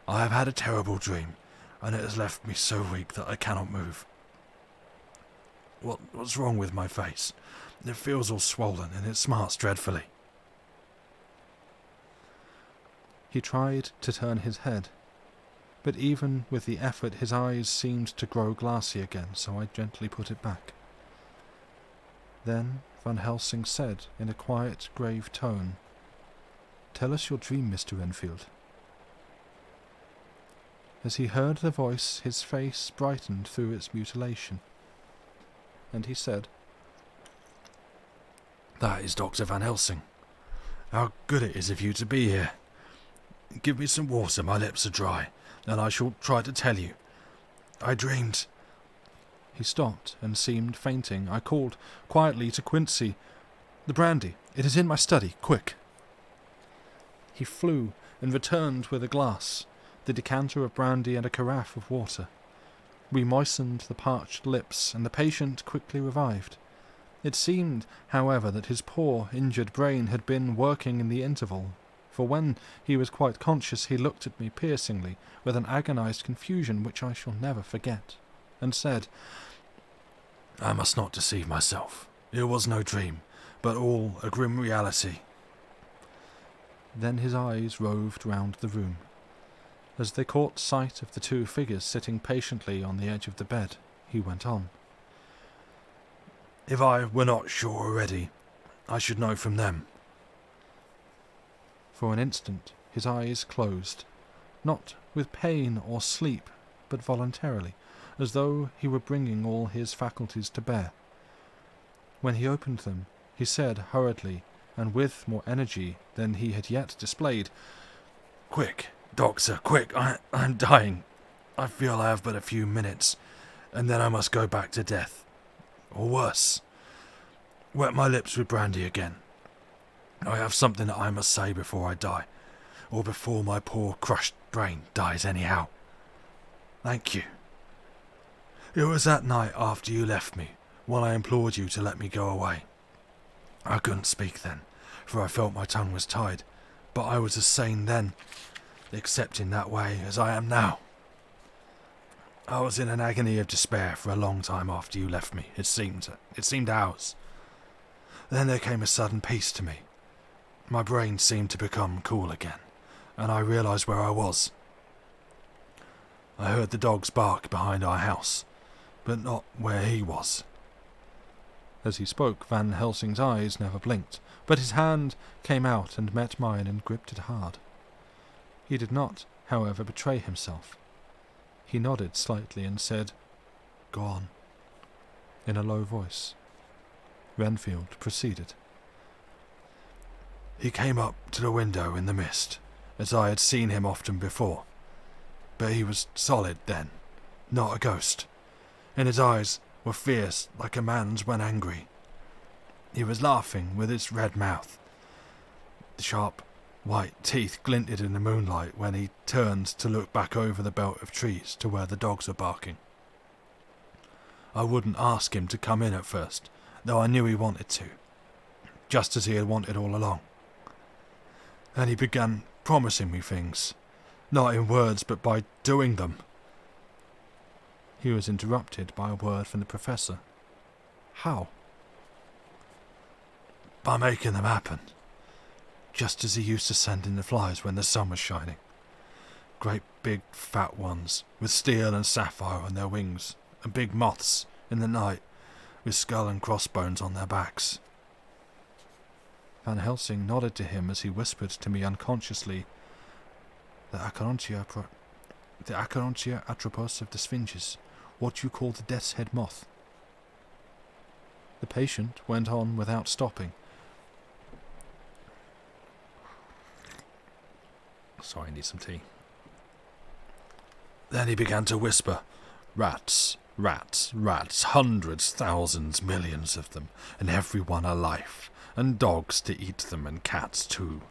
I have had a terrible dream, and it has left me so weak that I cannot move. What's wrong with my face? It feels all swollen, and it smarts dreadfully." He tried to turn his head, but even with the effort his eyes seemed to grow glassy again, so I gently put it back. Then Van Helsing said in a quiet, grave tone, "Tell us your dream, Mr. Renfield." As he heard the voice, his face brightened through its mutilation, and he said, "That is Dr. Van Helsing. How good it is of you to be here. Give me some water, my lips are dry, and I shall try to tell you. I dreamed—" He stopped and seemed fainting. I called quietly to Quincy, "The brandy, it is in my study, quick." He flew and returned with a glass, the decanter of brandy and a carafe of water. We moistened the parched lips, and the patient quickly revived. It seemed, however, that his poor, injured brain had been working in the interval, for when he was quite conscious he looked at me piercingly, with an agonized confusion which I shall never forget, and said, "I must not deceive myself. It was no dream, but all a grim reality." Then his eyes roved round the room. As they caught sight of the two figures sitting patiently on the edge of the bed, he went on, "If I were not sure already, I should know from them." For an instant his eyes closed, not with pain or sleep, but voluntarily, as though he were bringing all his faculties to bear. When he opened them, he said hurriedly, and with more energy than he had yet displayed, "Quick, doctor, quick, I'm dying. I feel I have but a few minutes, and then I must go back to death. Or worse. Wet my lips with brandy again. I have something that I must say before I die, or before my poor crushed brain dies anyhow. Thank you. It was that night after you left me, when I implored you to let me go away. I couldn't speak then, for I felt my tongue was tied, but I was as sane then, except in that way, as I am now. I was in an agony of despair for a long time after you left me. It seemed hours. Then there came a sudden peace to me. My brain seemed to become cool again, and I realized where I was. I heard the dogs bark behind our house, but not where he was." As he spoke, Van Helsing's eyes never blinked, but his hand came out and met mine and gripped it hard. He did not, however, betray himself. He nodded slightly and said, "Go on," in a low voice. Renfield proceeded. "He came up to the window in the mist, as I had seen him often before. But he was solid then, not a ghost, and his eyes were fierce like a man's when angry. He was laughing with his red mouth. The sharp white teeth glinted in the moonlight when he turned to look back over the belt of trees to where the dogs were barking. I wouldn't ask him to come in at first, though I knew he wanted to, just as he had wanted all along. And he began promising me things, not in words but by doing them." He was interrupted by a word from the professor. "How?" "By making them happen, just as he used to send in the flies when the sun was shining. Great big fat ones, with steel and sapphire on their wings, and big moths in the night, with skull and crossbones on their backs." Van Helsing nodded to him as he whispered to me unconsciously, "The Acherontia atropos of the Sphinges, what you call the death's head moth." The patient went on without stopping. Sorry, I need some tea. Then he began to whisper, "Rats, rats, rats, hundreds, thousands, millions of them, and every one alive, and dogs to eat them, and cats too.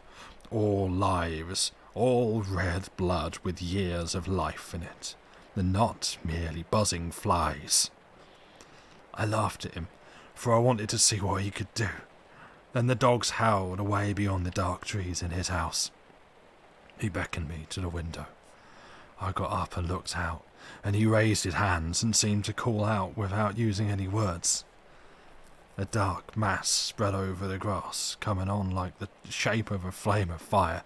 All lives, all red blood with years of life in it, and not merely buzzing flies." I laughed at him, for I wanted to see what he could do. Then the dogs howled away beyond the dark trees in his house. He beckoned me to the window. I got up and looked out, and he raised his hands and seemed to call out without using any words. A dark mass spread over the grass, coming on like the shape of a flame of fire.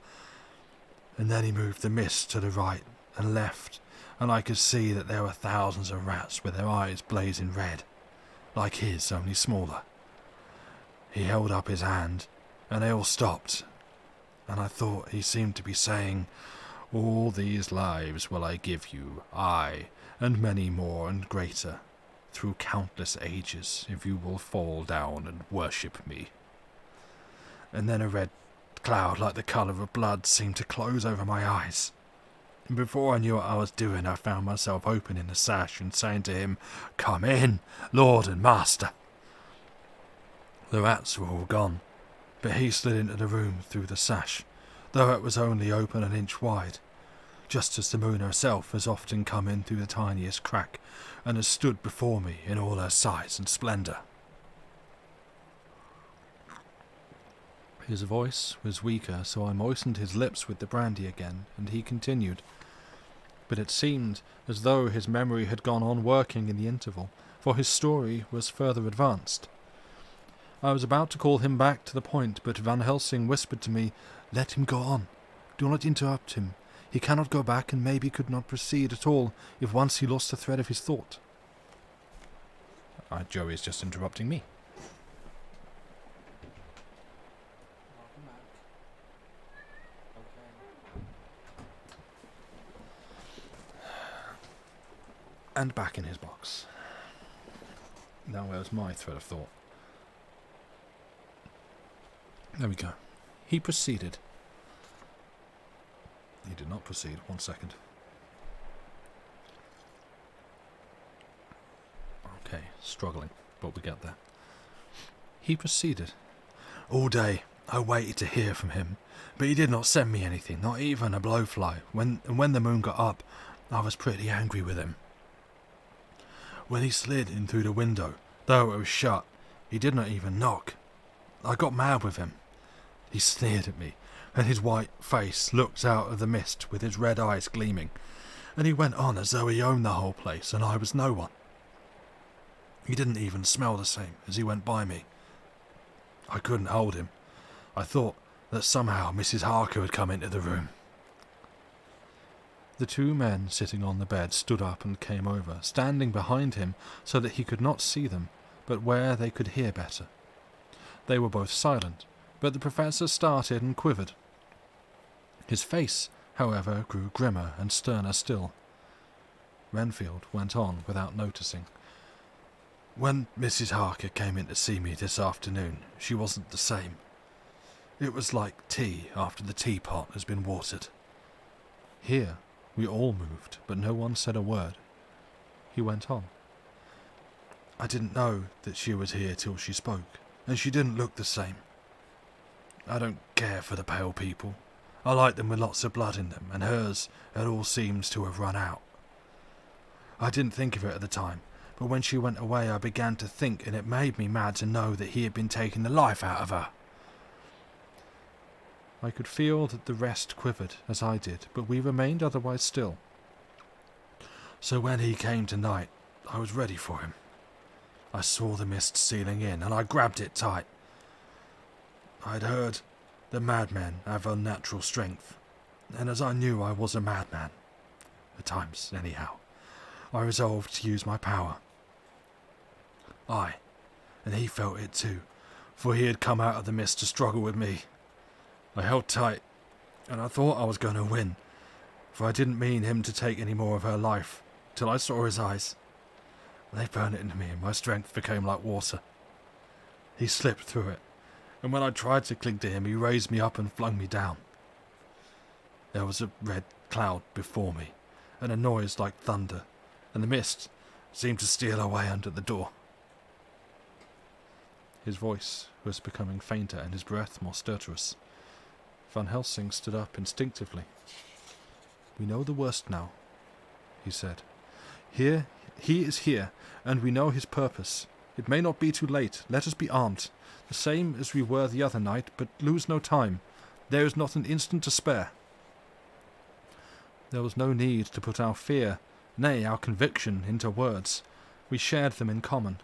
And then he moved the mist to the right and left, and I could see that there were thousands of rats with their eyes blazing red, like his, only smaller. He held up his hand, and they all stopped, and I thought he seemed to be saying, "All these lives will I give you, I, and many more and greater, through countless ages, if you will fall down and worship me." And then a red cloud like the colour of blood seemed to close over my eyes. And before I knew what I was doing, I found myself opening the sash and saying to him, "Come in, Lord and Master." The rats were all gone, but he slid into the room through the sash, though it was only open an inch wide, just as the moon herself has often come in through the tiniest crack, and has stood before me in all her size and splendour. His voice was weaker, so I moistened his lips with the brandy again, and he continued. But it seemed as though his memory had gone on working in the interval, for his story was further advanced. I was about to call him back to the point, but Van Helsing whispered to me, "Let him go on. Do not interrupt him. He cannot go back, and maybe could not proceed at all if once he lost the thread of his thought." Joey is just interrupting me. And back in his box. Now where's my thread of thought? There we go. He proceeded. He did not proceed. 1 second. Okay, struggling, but we get there. He proceeded. All day I waited to hear from him, but he did not send me anything, not even a blowfly. When the moon got up, I was pretty angry with him. When he slid in through the window, though it was shut, he did not even knock. I got mad with him. He sneered at me, and his white face looked out of the mist with his red eyes gleaming, and he went on as though he owned the whole place and I was no one. He didn't even smell the same as he went by me. I couldn't hold him. I thought that somehow Mrs. Harker had come into the room. The two men sitting on the bed stood up and came over, standing behind him so that he could not see them, but where they could hear better. They were both silent, but the professor started and quivered. His face, however, grew grimmer and sterner still. Renfield went on without noticing. When Mrs. Harker came in to see me this afternoon, she wasn't the same. It was like tea after the teapot has been watered. Here we all moved, but no one said a word. He went on. I didn't know that she was here till she spoke, and she didn't look the same. I don't care for the pale people. I like them with lots of blood in them, and hers, it all seems to have run out. I didn't think of it at the time, but when she went away I began to think, and it made me mad to know that he had been taking the life out of her. I could feel that the rest quivered, as I did, but we remained otherwise still. So when he came tonight, I was ready for him. I saw the mist sealing in, and I grabbed it tight. I'd heard that madmen have unnatural strength, and as I knew I was a madman, at times anyhow, I resolved to use my power. And he felt it too, for he had come out of the mist to struggle with me. I held tight, and I thought I was going to win, for I didn't mean him to take any more of her life, till I saw his eyes. They burned it into me, and my strength became like water. He slipped through it, and when I tried to cling to him, he raised me up and flung me down. There was a red cloud before me, and a noise like thunder, and the mist seemed to steal away under the door. His voice was becoming fainter and his breath more stertorous. Van Helsing stood up instinctively. We know the worst now, he said. He is here, and we know his purpose. It may not be too late. Let us be armed, the same as we were the other night, but lose no time. There is not an instant to spare. There was no need to put our fear, nay, our conviction, into words. We shared them in common.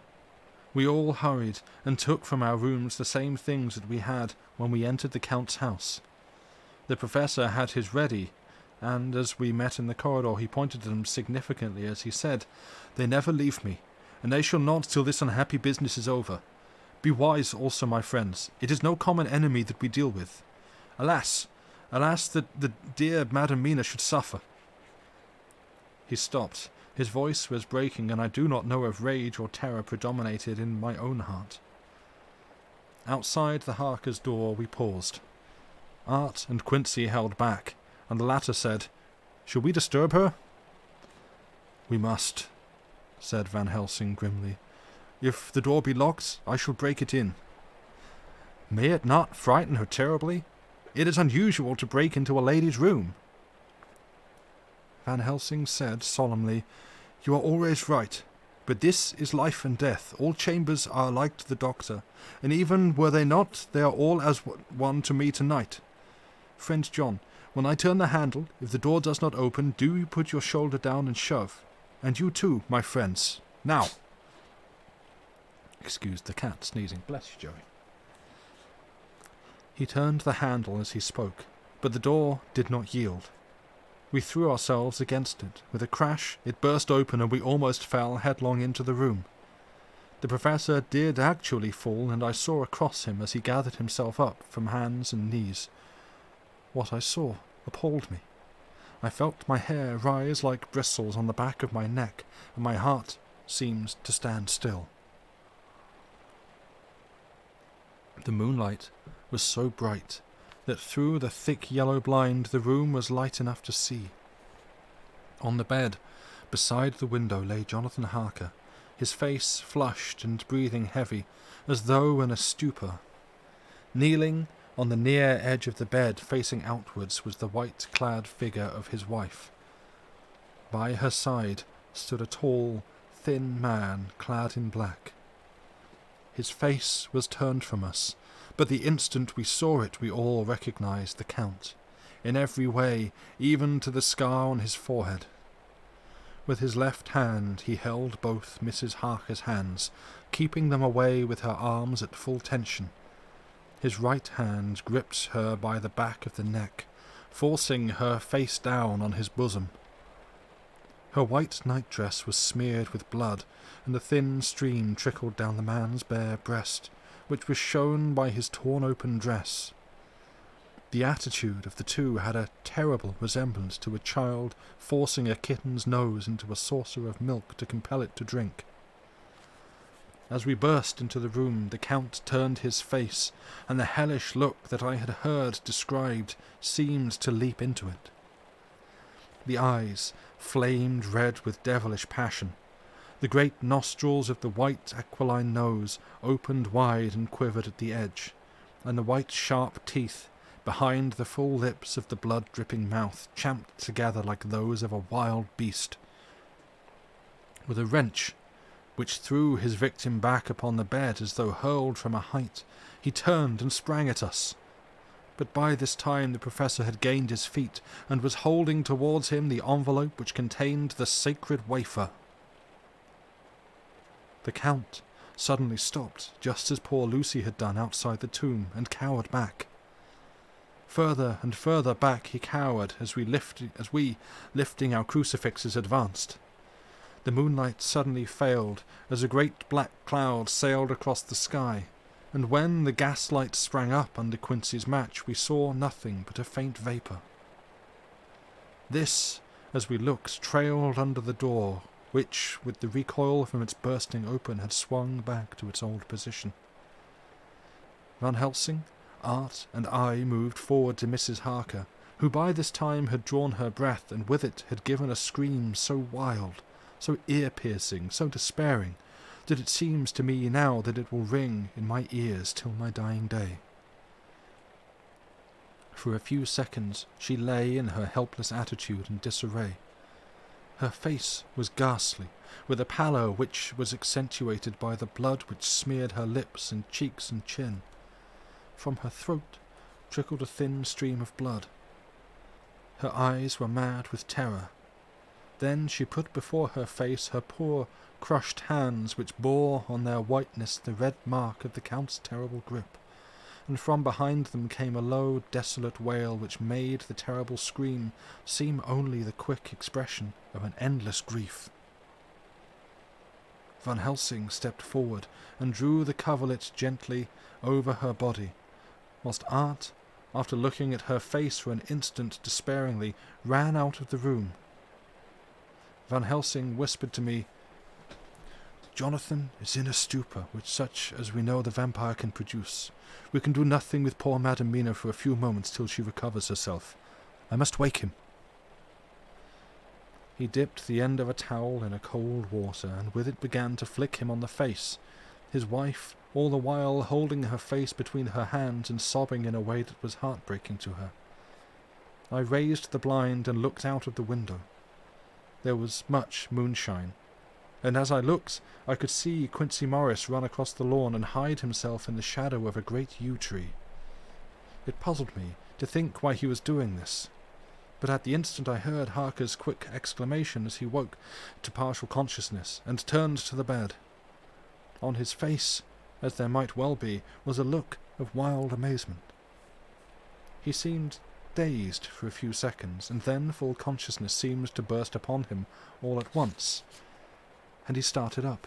We all hurried and took from our rooms the same things that we had when we entered the Count's house. The professor had his ready, and as we met in the corridor he pointed to them significantly as he said, They never leave me, and they shall not till this unhappy business is over. Be wise also, my friends. It is no common enemy that we deal with. Alas, that the dear Madam Mina should suffer. He stopped. His voice was breaking, and I do not know if rage or terror predominated in my own heart. Outside the Harkers' door we paused. Art and Quincy held back, and the latter said, Shall we disturb her? We must, said Van Helsing grimly. If the door be locked, I shall break it in. May it not frighten her terribly? It is unusual to break into a lady's room. Van Helsing said solemnly, You are always right, but this is life and death. All chambers are alike to the doctor, and even were they not, they are all as one to me tonight. Friend John, when I turn the handle, if the door does not open, do you put your shoulder down and shove. And you too, my friends. Now. Excuse the cat sneezing. Bless you, Joey. He turned the handle as he spoke, but the door did not yield. We threw ourselves against it. With a crash, it burst open and we almost fell headlong into the room. The professor did actually fall, and I saw across him as he gathered himself up from hands and knees. What I saw appalled me. I felt my hair rise like bristles on the back of my neck, and my heart seemed to stand still. The moonlight was so bright that through the thick yellow blind the room was light enough to see. On the bed, beside the window, lay Jonathan Harker, his face flushed and breathing heavy, as though in a stupor. Kneeling on the near edge of the bed, facing outwards, was the white-clad figure of his wife. By her side stood a tall, thin man clad in black. His face was turned from us, but the instant we saw it we all recognized the Count, in every way, even to the scar on his forehead. With his left hand he held both Mrs. Harker's hands, keeping them away with her arms at full tension. His right hand gripped her by the back of the neck, forcing her face down on his bosom. Her white nightdress was smeared with blood, and a thin stream trickled down the man's bare breast, which was shown by his torn-open dress. The attitude of the two had a terrible resemblance to a child forcing a kitten's nose into a saucer of milk to compel it to drink. As we burst into the room, the Count turned his face, and the hellish look that I had heard described seemed to leap into it. The eyes flamed red with devilish passion. The great nostrils of the white aquiline nose opened wide and quivered at the edge, and the white sharp teeth behind the full lips of the blood-dripping mouth champed together like those of a wild beast. With a wrench which threw his victim back upon the bed as though hurled from a height, he turned and sprang at us. But by this time the Professor had gained his feet, and was holding towards him the envelope which contained the sacred wafer. The Count suddenly stopped, just as poor Lucy had done outside the tomb, and cowered back. Further and further back he cowered as we, lifting our crucifixes, advanced. The moonlight suddenly failed as a great black cloud sailed across the sky, and when the gaslight sprang up under Quincy's match, we saw nothing but a faint vapour. This, as we looked, trailed under the door, which, with the recoil from its bursting open, had swung back to its old position. Van Helsing, Art, and I moved forward to Mrs. Harker, who by this time had drawn her breath, and with it had given a scream so wild, so ear-piercing, so despairing, that it seems to me now that it will ring in my ears till my dying day. For a few seconds she lay in her helpless attitude and disarray. Her face was ghastly, with a pallor which was accentuated by the blood which smeared her lips and cheeks and chin. From her throat trickled a thin stream of blood. Her eyes were mad with terror. Then she put before her face her poor, crushed hands, which bore on their whiteness the red mark of the Count's terrible grip, and from behind them came a low, desolate wail which made the terrible scream seem only the quick expression of an endless grief. Van Helsing stepped forward and drew the coverlet gently over her body, whilst Art, after looking at her face for an instant despairingly, ran out of the room. Van Helsing whispered to me, "Jonathan is in a stupor, which such as we know the vampire can produce. We can do nothing with poor Madam Mina for a few moments till she recovers herself. I must wake him." He dipped the end of a towel in a cold water, and with it began to flick him on the face, his wife all the while holding her face between her hands and sobbing in a way that was heartbreaking to her. I raised the blind and looked out of the window. There was much moonshine, and as I looked, I could see Quincy Morris run across the lawn and hide himself in the shadow of a great yew tree. It puzzled me to think why he was doing this, but at the instant I heard Harker's quick exclamation as he woke to partial consciousness and turned to the bed. On his face, as there might well be, was a look of wild amazement. He seemed dazed for a few seconds, and then full consciousness seemed to burst upon him all at once, and he started up.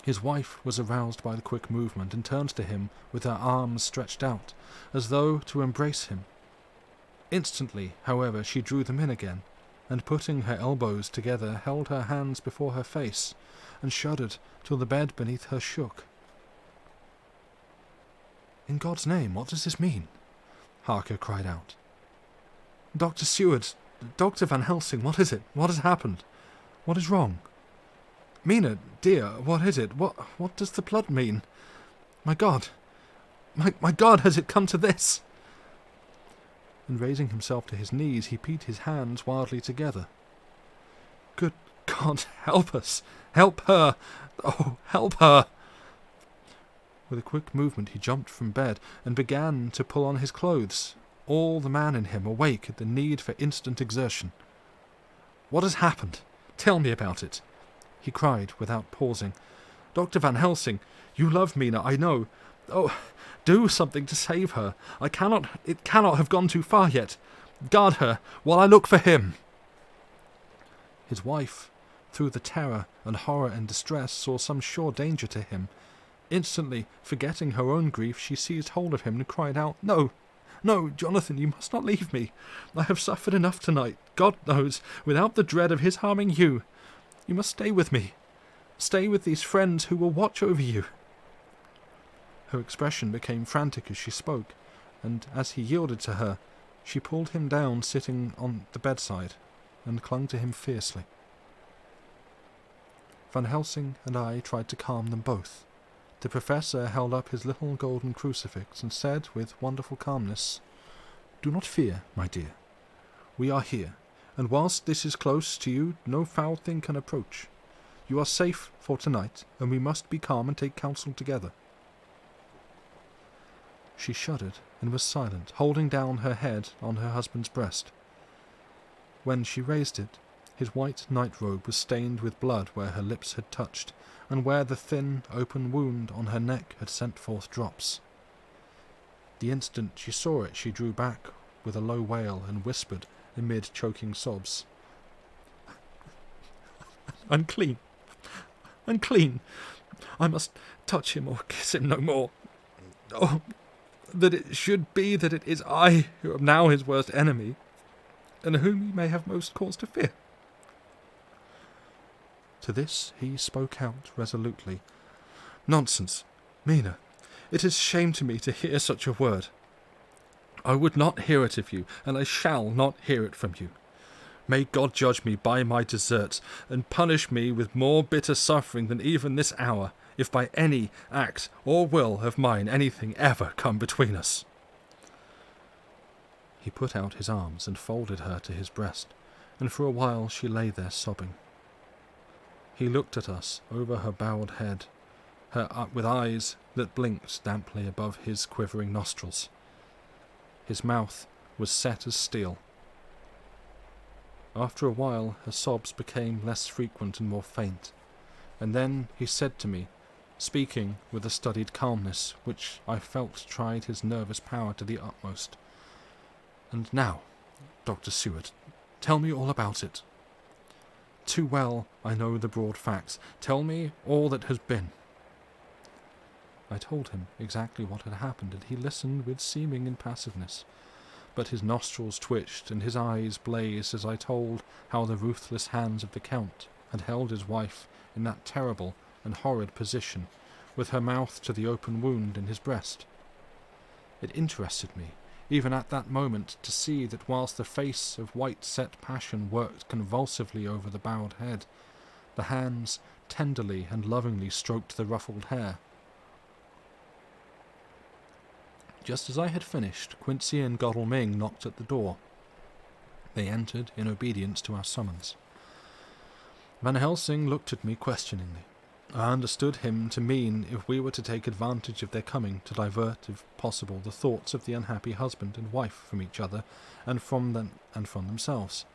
His wife was aroused by the quick movement, and turned to him with her arms stretched out, as though to embrace him. Instantly, however, she drew them in again, and putting her elbows together, held her hands before her face, and shuddered till the bed beneath her shook. In God's name, what does this mean? Harker cried out. Dr. Seward, Dr. Van Helsing, what is it? What has happened? What is wrong? Mina, dear, what is it? What does the blood mean? My God! My God, has it come to this? And raising himself to his knees, he beat his hands wildly together. Good God, help us! Help her! Oh, help her! With a quick movement he jumped from bed and began to pull on his clothes, all the man in him awake at the need for instant exertion. What has happened? Tell me about it, he cried without pausing. Dr. Van Helsing, you love Mina, I know. Oh, do something to save her. It cannot have gone too far yet. Guard her while I look for him. His wife, through the terror and horror and distress, saw some sure danger to him. Instantly, forgetting her own grief, she seized hold of him and cried out, No, no, Jonathan, you must not leave me. I have suffered enough tonight, God knows, without the dread of his harming you. You must stay with me. Stay with these friends who will watch over you. Her expression became frantic as she spoke, and as he yielded to her, she pulled him down sitting on the bedside, and clung to him fiercely. Van Helsing and I tried to calm them both. The professor held up his little golden crucifix and said with wonderful calmness, Do not fear, my dear. We are here, and whilst this is close to you, no foul thing can approach. You are safe for tonight, and we must be calm and take counsel together. She shuddered and was silent, holding down her head on her husband's breast. When she raised it, his white night-robe was stained with blood where her lips had touched, and where the thin, open wound on her neck had sent forth drops. The instant she saw it, she drew back with a low wail and whispered amid choking sobs, Unclean! Unclean! I must touch him or kiss him no more. Oh, that it should be that it is I who am now his worst enemy, and whom he may have most cause to fear. To this he spoke out resolutely. Nonsense, Mina. It is shame to me to hear such a word. I would not hear it of you, and I shall not hear it from you. May God judge me by my deserts, and punish me with more bitter suffering than even this hour, if by any act or will of mine anything ever come between us. He put out his arms and folded her to his breast, and for a while she lay there sobbing. He looked at us over her bowed head, with eyes that blinked damply above his quivering nostrils. His mouth was set as steel. After a while her sobs became less frequent and more faint, and then he said to me, speaking with a studied calmness which I felt tried his nervous power to the utmost, And now, Dr. Seward, tell me all about it. Too well I know the broad facts. Tell me all that has been. I told him exactly what had happened, and he listened with seeming impassiveness. But his nostrils twitched, and his eyes blazed as I told how the ruthless hands of the Count had held his wife in that terrible and horrid position, with her mouth to the open wound in his breast. It interested me, even at that moment, to see that whilst the face of white-set passion worked convulsively over the bowed head, the hands tenderly and lovingly stroked the ruffled hair. Just as I had finished, Quincy and Godalming knocked at the door. They entered in obedience to our summons. Van Helsing looked at me questioningly. I understood him to mean if we were to take advantage of their coming to divert, if possible, the thoughts of the unhappy husband and wife from each other and from themselves.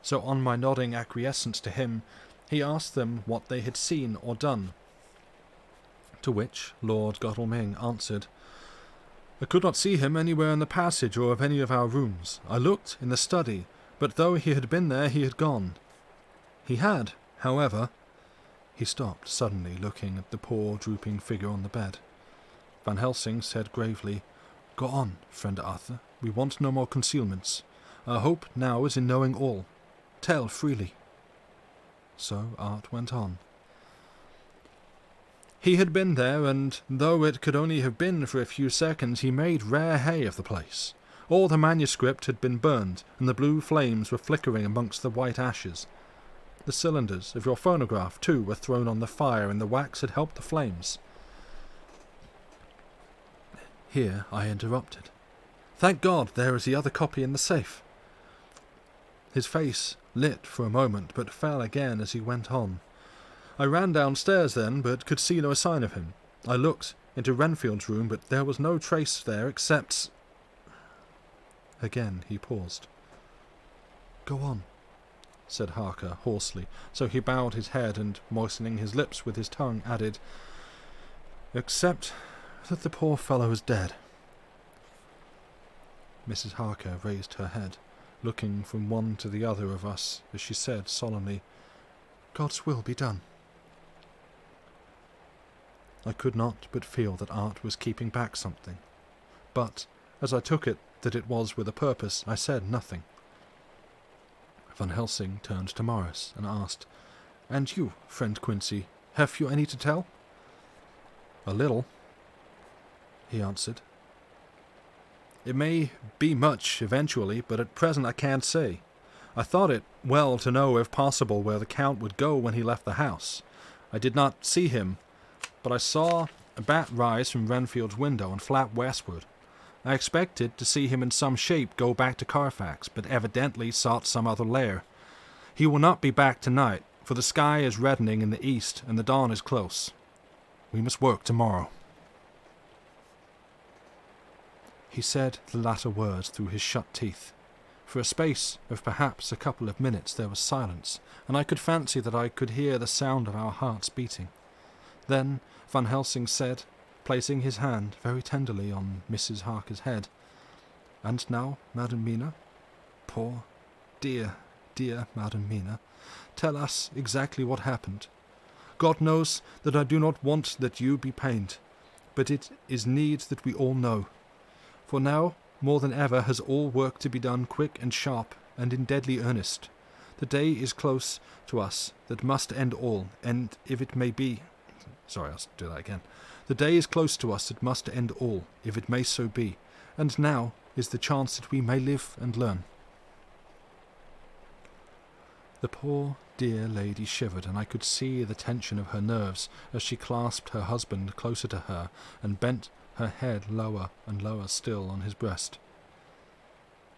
So on my nodding acquiescence to him, he asked them what they had seen or done, to which Lord Godalming answered, I could not see him anywhere in the passage or of any of our rooms. I looked in the study, but though he had been there, he had gone. He had, however... He stopped suddenly, looking at the poor, drooping figure on the bed. Van Helsing said gravely, Go on, friend Arthur. We want no more concealments. Our hope now is in knowing all. Tell freely. So Art went on. He had been there, and though it could only have been for a few seconds, he made rare hay of the place. All the manuscript had been burned, and the blue flames were flickering amongst the white ashes. The cylinders of your phonograph, too, were thrown on the fire, and the wax had helped the flames. Here I interrupted. "Thank God there is the other copy in the safe." His face lit for a moment, but fell again as he went on. "I ran downstairs then, but could see no sign of him. I looked into Renfield's room, but there was no trace there except—" Again he paused. "Go on," said Harker hoarsely, so he bowed his head and, moistening his lips with his tongue, added, "Except that the poor fellow is dead." Mrs. Harker raised her head, looking from one to the other of us as she said solemnly, "God's will be done." I could not but feel that Art was keeping back something, but, as I took it that it was with a purpose, I said nothing. Van Helsing turned to Morris and asked, "And you, friend Quincy, have you any to tell?" "A little," he answered. "It may be much eventually, but at present I can't say. I thought it well to know, if possible, where the Count would go when he left the house. I did not see him, but I saw a bat rise from Renfield's window and flap westward. I expected to see him in some shape go back to Carfax, but evidently sought some other lair. He will not be back tonight, for the sky is reddening in the east and the dawn is close. We must work tomorrow." He said the latter words through his shut teeth. For a space of perhaps a couple of minutes there was silence, and I could fancy that I could hear the sound of our hearts beating. Then Van Helsing said, placing his hand very tenderly on Mrs. Harker's head, "And now, Madam Mina, poor, dear, dear Madam Mina, tell us exactly what happened. God knows that I do not want that you be pained, but it is need that we all know. For now, more than ever, has all work to be done quick and sharp, and in deadly earnest. The day is close to us that must end all, and if it may be— The day is close to us that must end all, if it may so be, and now is the chance that we may live and learn." The poor dear lady shivered, and I could see the tension of her nerves as she clasped her husband closer to her and bent her head lower and lower still on his breast.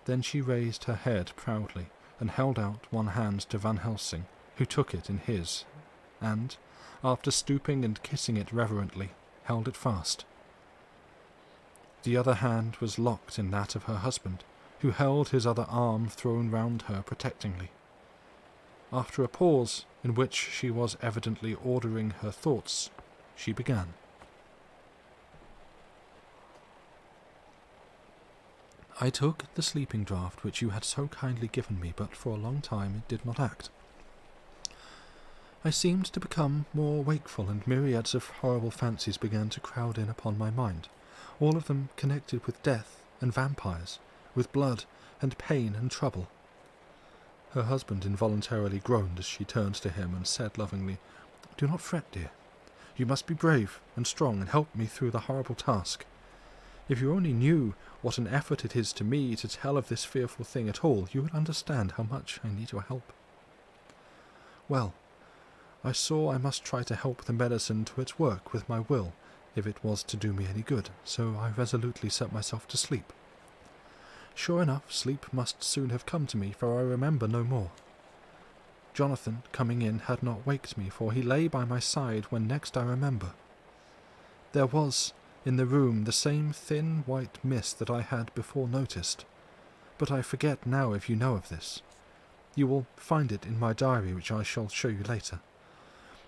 Then she raised her head proudly and held out one hand to Van Helsing, who took it in his, and, after stooping and kissing it reverently, held it fast. The other hand was locked in that of her husband, who held his other arm thrown round her protectingly. After a pause, in which she was evidently ordering her thoughts, she began. "I took the sleeping draught which you had so kindly given me, but for a long time it did not act. I seemed to become more wakeful, and myriads of horrible fancies began to crowd in upon my mind, all of them connected with death and vampires, with blood and pain and trouble." Her husband involuntarily groaned as she turned to him and said lovingly, "Do not fret, dear. You must be brave and strong and help me through the horrible task. If you only knew what an effort it is to me to tell of this fearful thing at all, you would understand how much I need your help." Well, I saw I must try to help the medicine to its work with my will, if it was to do me any good, so I resolutely set myself to sleep. Sure enough, sleep must soon have come to me, for I remember no more. Jonathan, coming in, had not waked me, for he lay by my side when next I remember. There was in the room the same thin white mist that I had before noticed, but I forget now if you know of this. You will find it in my diary, which I shall show you later.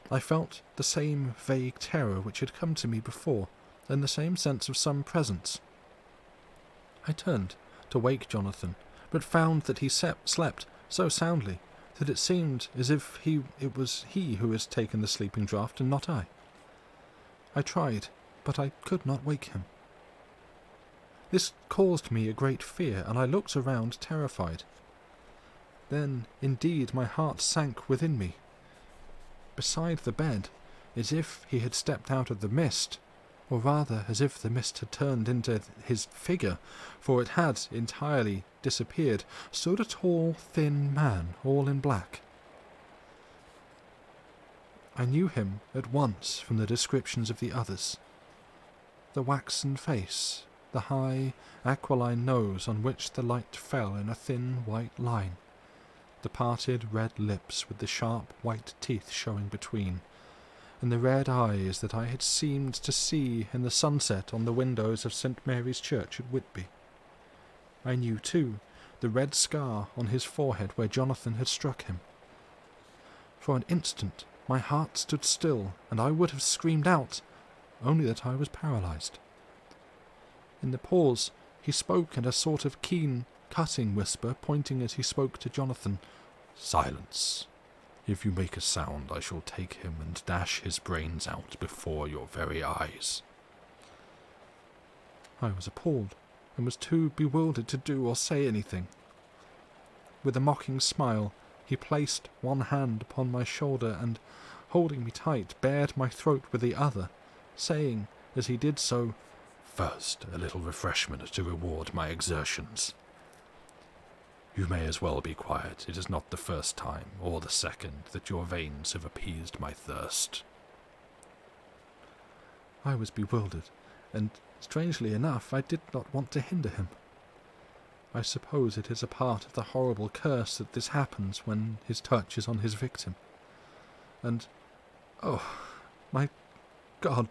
I felt the same vague terror which had come to me before, and the same sense of some presence. I turned to wake Jonathan, but found that he slept so soundly that it seemed as if it was he who had taken the sleeping draught and not I. I tried, but I could not wake him. This caused me a great fear, and I looked around terrified. Then, indeed, my heart sank within me. Beside the bed, as if he had stepped out of the mist, or rather as if the mist had turned into his figure, for it had entirely disappeared, stood a tall, thin man, all in black. I knew him at once from the descriptions of the others. The waxen face, the high, aquiline nose on which the light fell in a thin white line, the parted red lips with the sharp white teeth showing between, and the red eyes that I had seemed to see in the sunset on the windows of St. Mary's Church at Whitby. I knew, too, the red scar on his forehead where Jonathan had struck him. For an instant my heart stood still, and I would have screamed out, only that I was paralyzed. In the pause he spoke in a sort of keen, cutting whisper, pointing as he spoke to Jonathan. "Silence. If you make a sound, I shall take him and dash his brains out before your very eyes." I was appalled, and was too bewildered to do or say anything. With a mocking smile, he placed one hand upon my shoulder and, holding me tight, bared my throat with the other, saying, as he did so, "First, a little refreshment to reward my exertions. You may as well be quiet. It is not the first time, or the second, that your veins have appeased my thirst." I was bewildered, and, strangely enough, I did not want to hinder him. I suppose it is a part of the horrible curse that this happens when his touch is on his victim. And, oh, my God,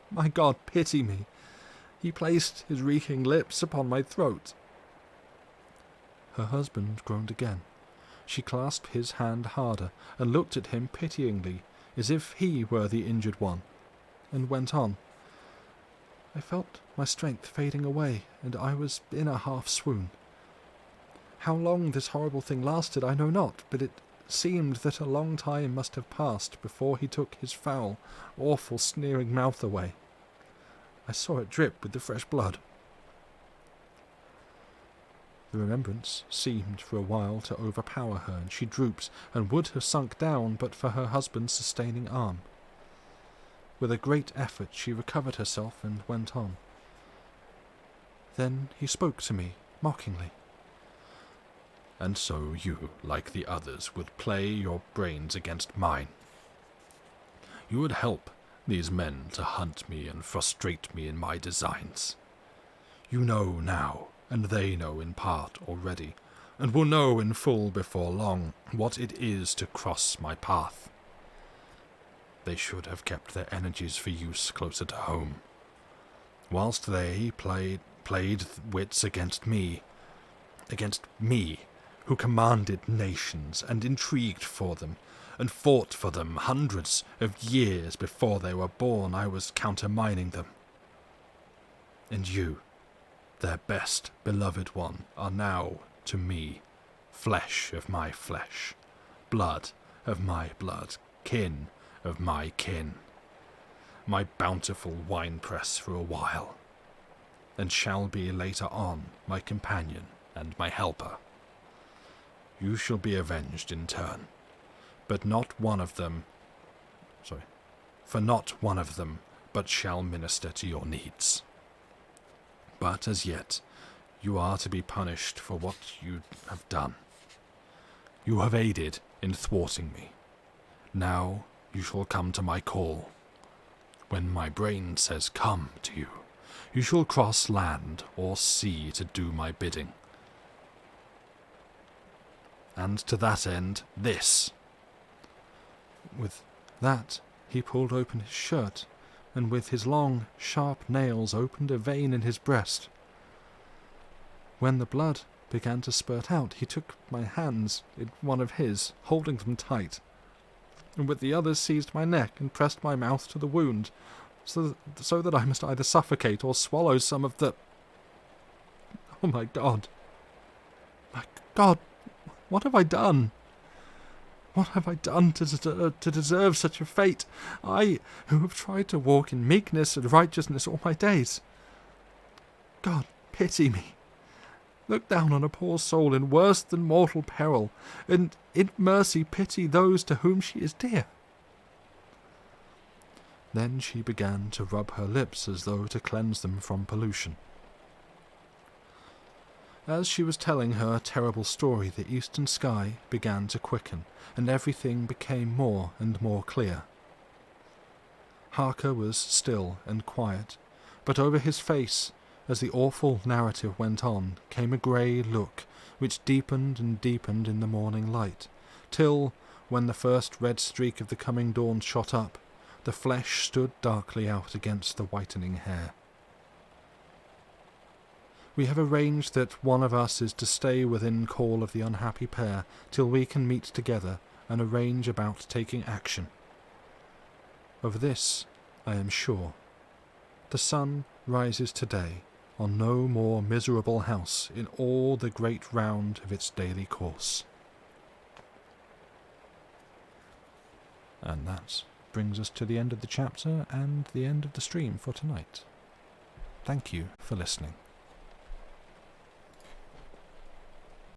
my God, pity me! He placed his reeking lips upon my throat. Her husband groaned again. She clasped his hand harder, and looked at him pityingly, as if he were the injured one, and went on. I felt my strength fading away, and I was in a half-swoon. How long this horrible thing lasted I know not, but it seemed that a long time must have passed before he took his foul, awful, sneering mouth away. I saw it drip with the fresh blood. The remembrance seemed for a while to overpower her, and she drooped, and would have sunk down but for her husband's sustaining arm. With a great effort she recovered herself and went on. Then he spoke to me, mockingly. "And so you, like the others, would play your brains against mine. You would help these men to hunt me and frustrate me in my designs. You know now, and they know in part already, and will know in full before long, what it is to cross my path. They should have kept their energies for use closer to home, whilst they played wits against me, who commanded nations and intrigued for them, and fought for them hundreds of years before they were born. I was countermining them. And you, their best beloved one, are now, to me, flesh of my flesh, blood of my blood, kin of my kin, my bountiful winepress for a while, and shall be later on my companion and my helper. You shall be avenged in turn, but not one of them, for not one of them but shall minister to your needs. But as yet, you are to be punished for what you have done. You have aided in thwarting me. Now you shall come to my call. When my brain says come to you, you shall cross land or sea to do my bidding. And to that end, this." With that, he pulled open his shirt, and with his long, sharp nails opened a vein in his breast. When the blood began to spurt out, he took my hands in one of his, holding them tight, and with the other seized my neck and pressed my mouth to the wound, so that I must either suffocate or swallow some of the... Oh, my God! My God! What have I done? What have I done to deserve such a fate? I, who have tried to walk in meekness and righteousness all my days. God, pity me. Look down on a poor soul in worse than mortal peril, and in mercy pity those to whom she is dear. Then she began to rub her lips as though to cleanse them from pollution. As she was telling her terrible story, the eastern sky began to quicken, and everything became more and more clear. Harker was still and quiet, but over his face, as the awful narrative went on, came a grey look, which deepened and deepened in the morning light, till, when the first red streak of the coming dawn shot up, the flesh stood darkly out against the whitening hair. We have arranged that one of us is to stay within call of the unhappy pair till we can meet together and arrange about taking action. Of this I am sure. The sun rises today on no more miserable house in all the great round of its daily course. And that brings us to the end of the chapter and the end of the stream for tonight. Thank you for listening.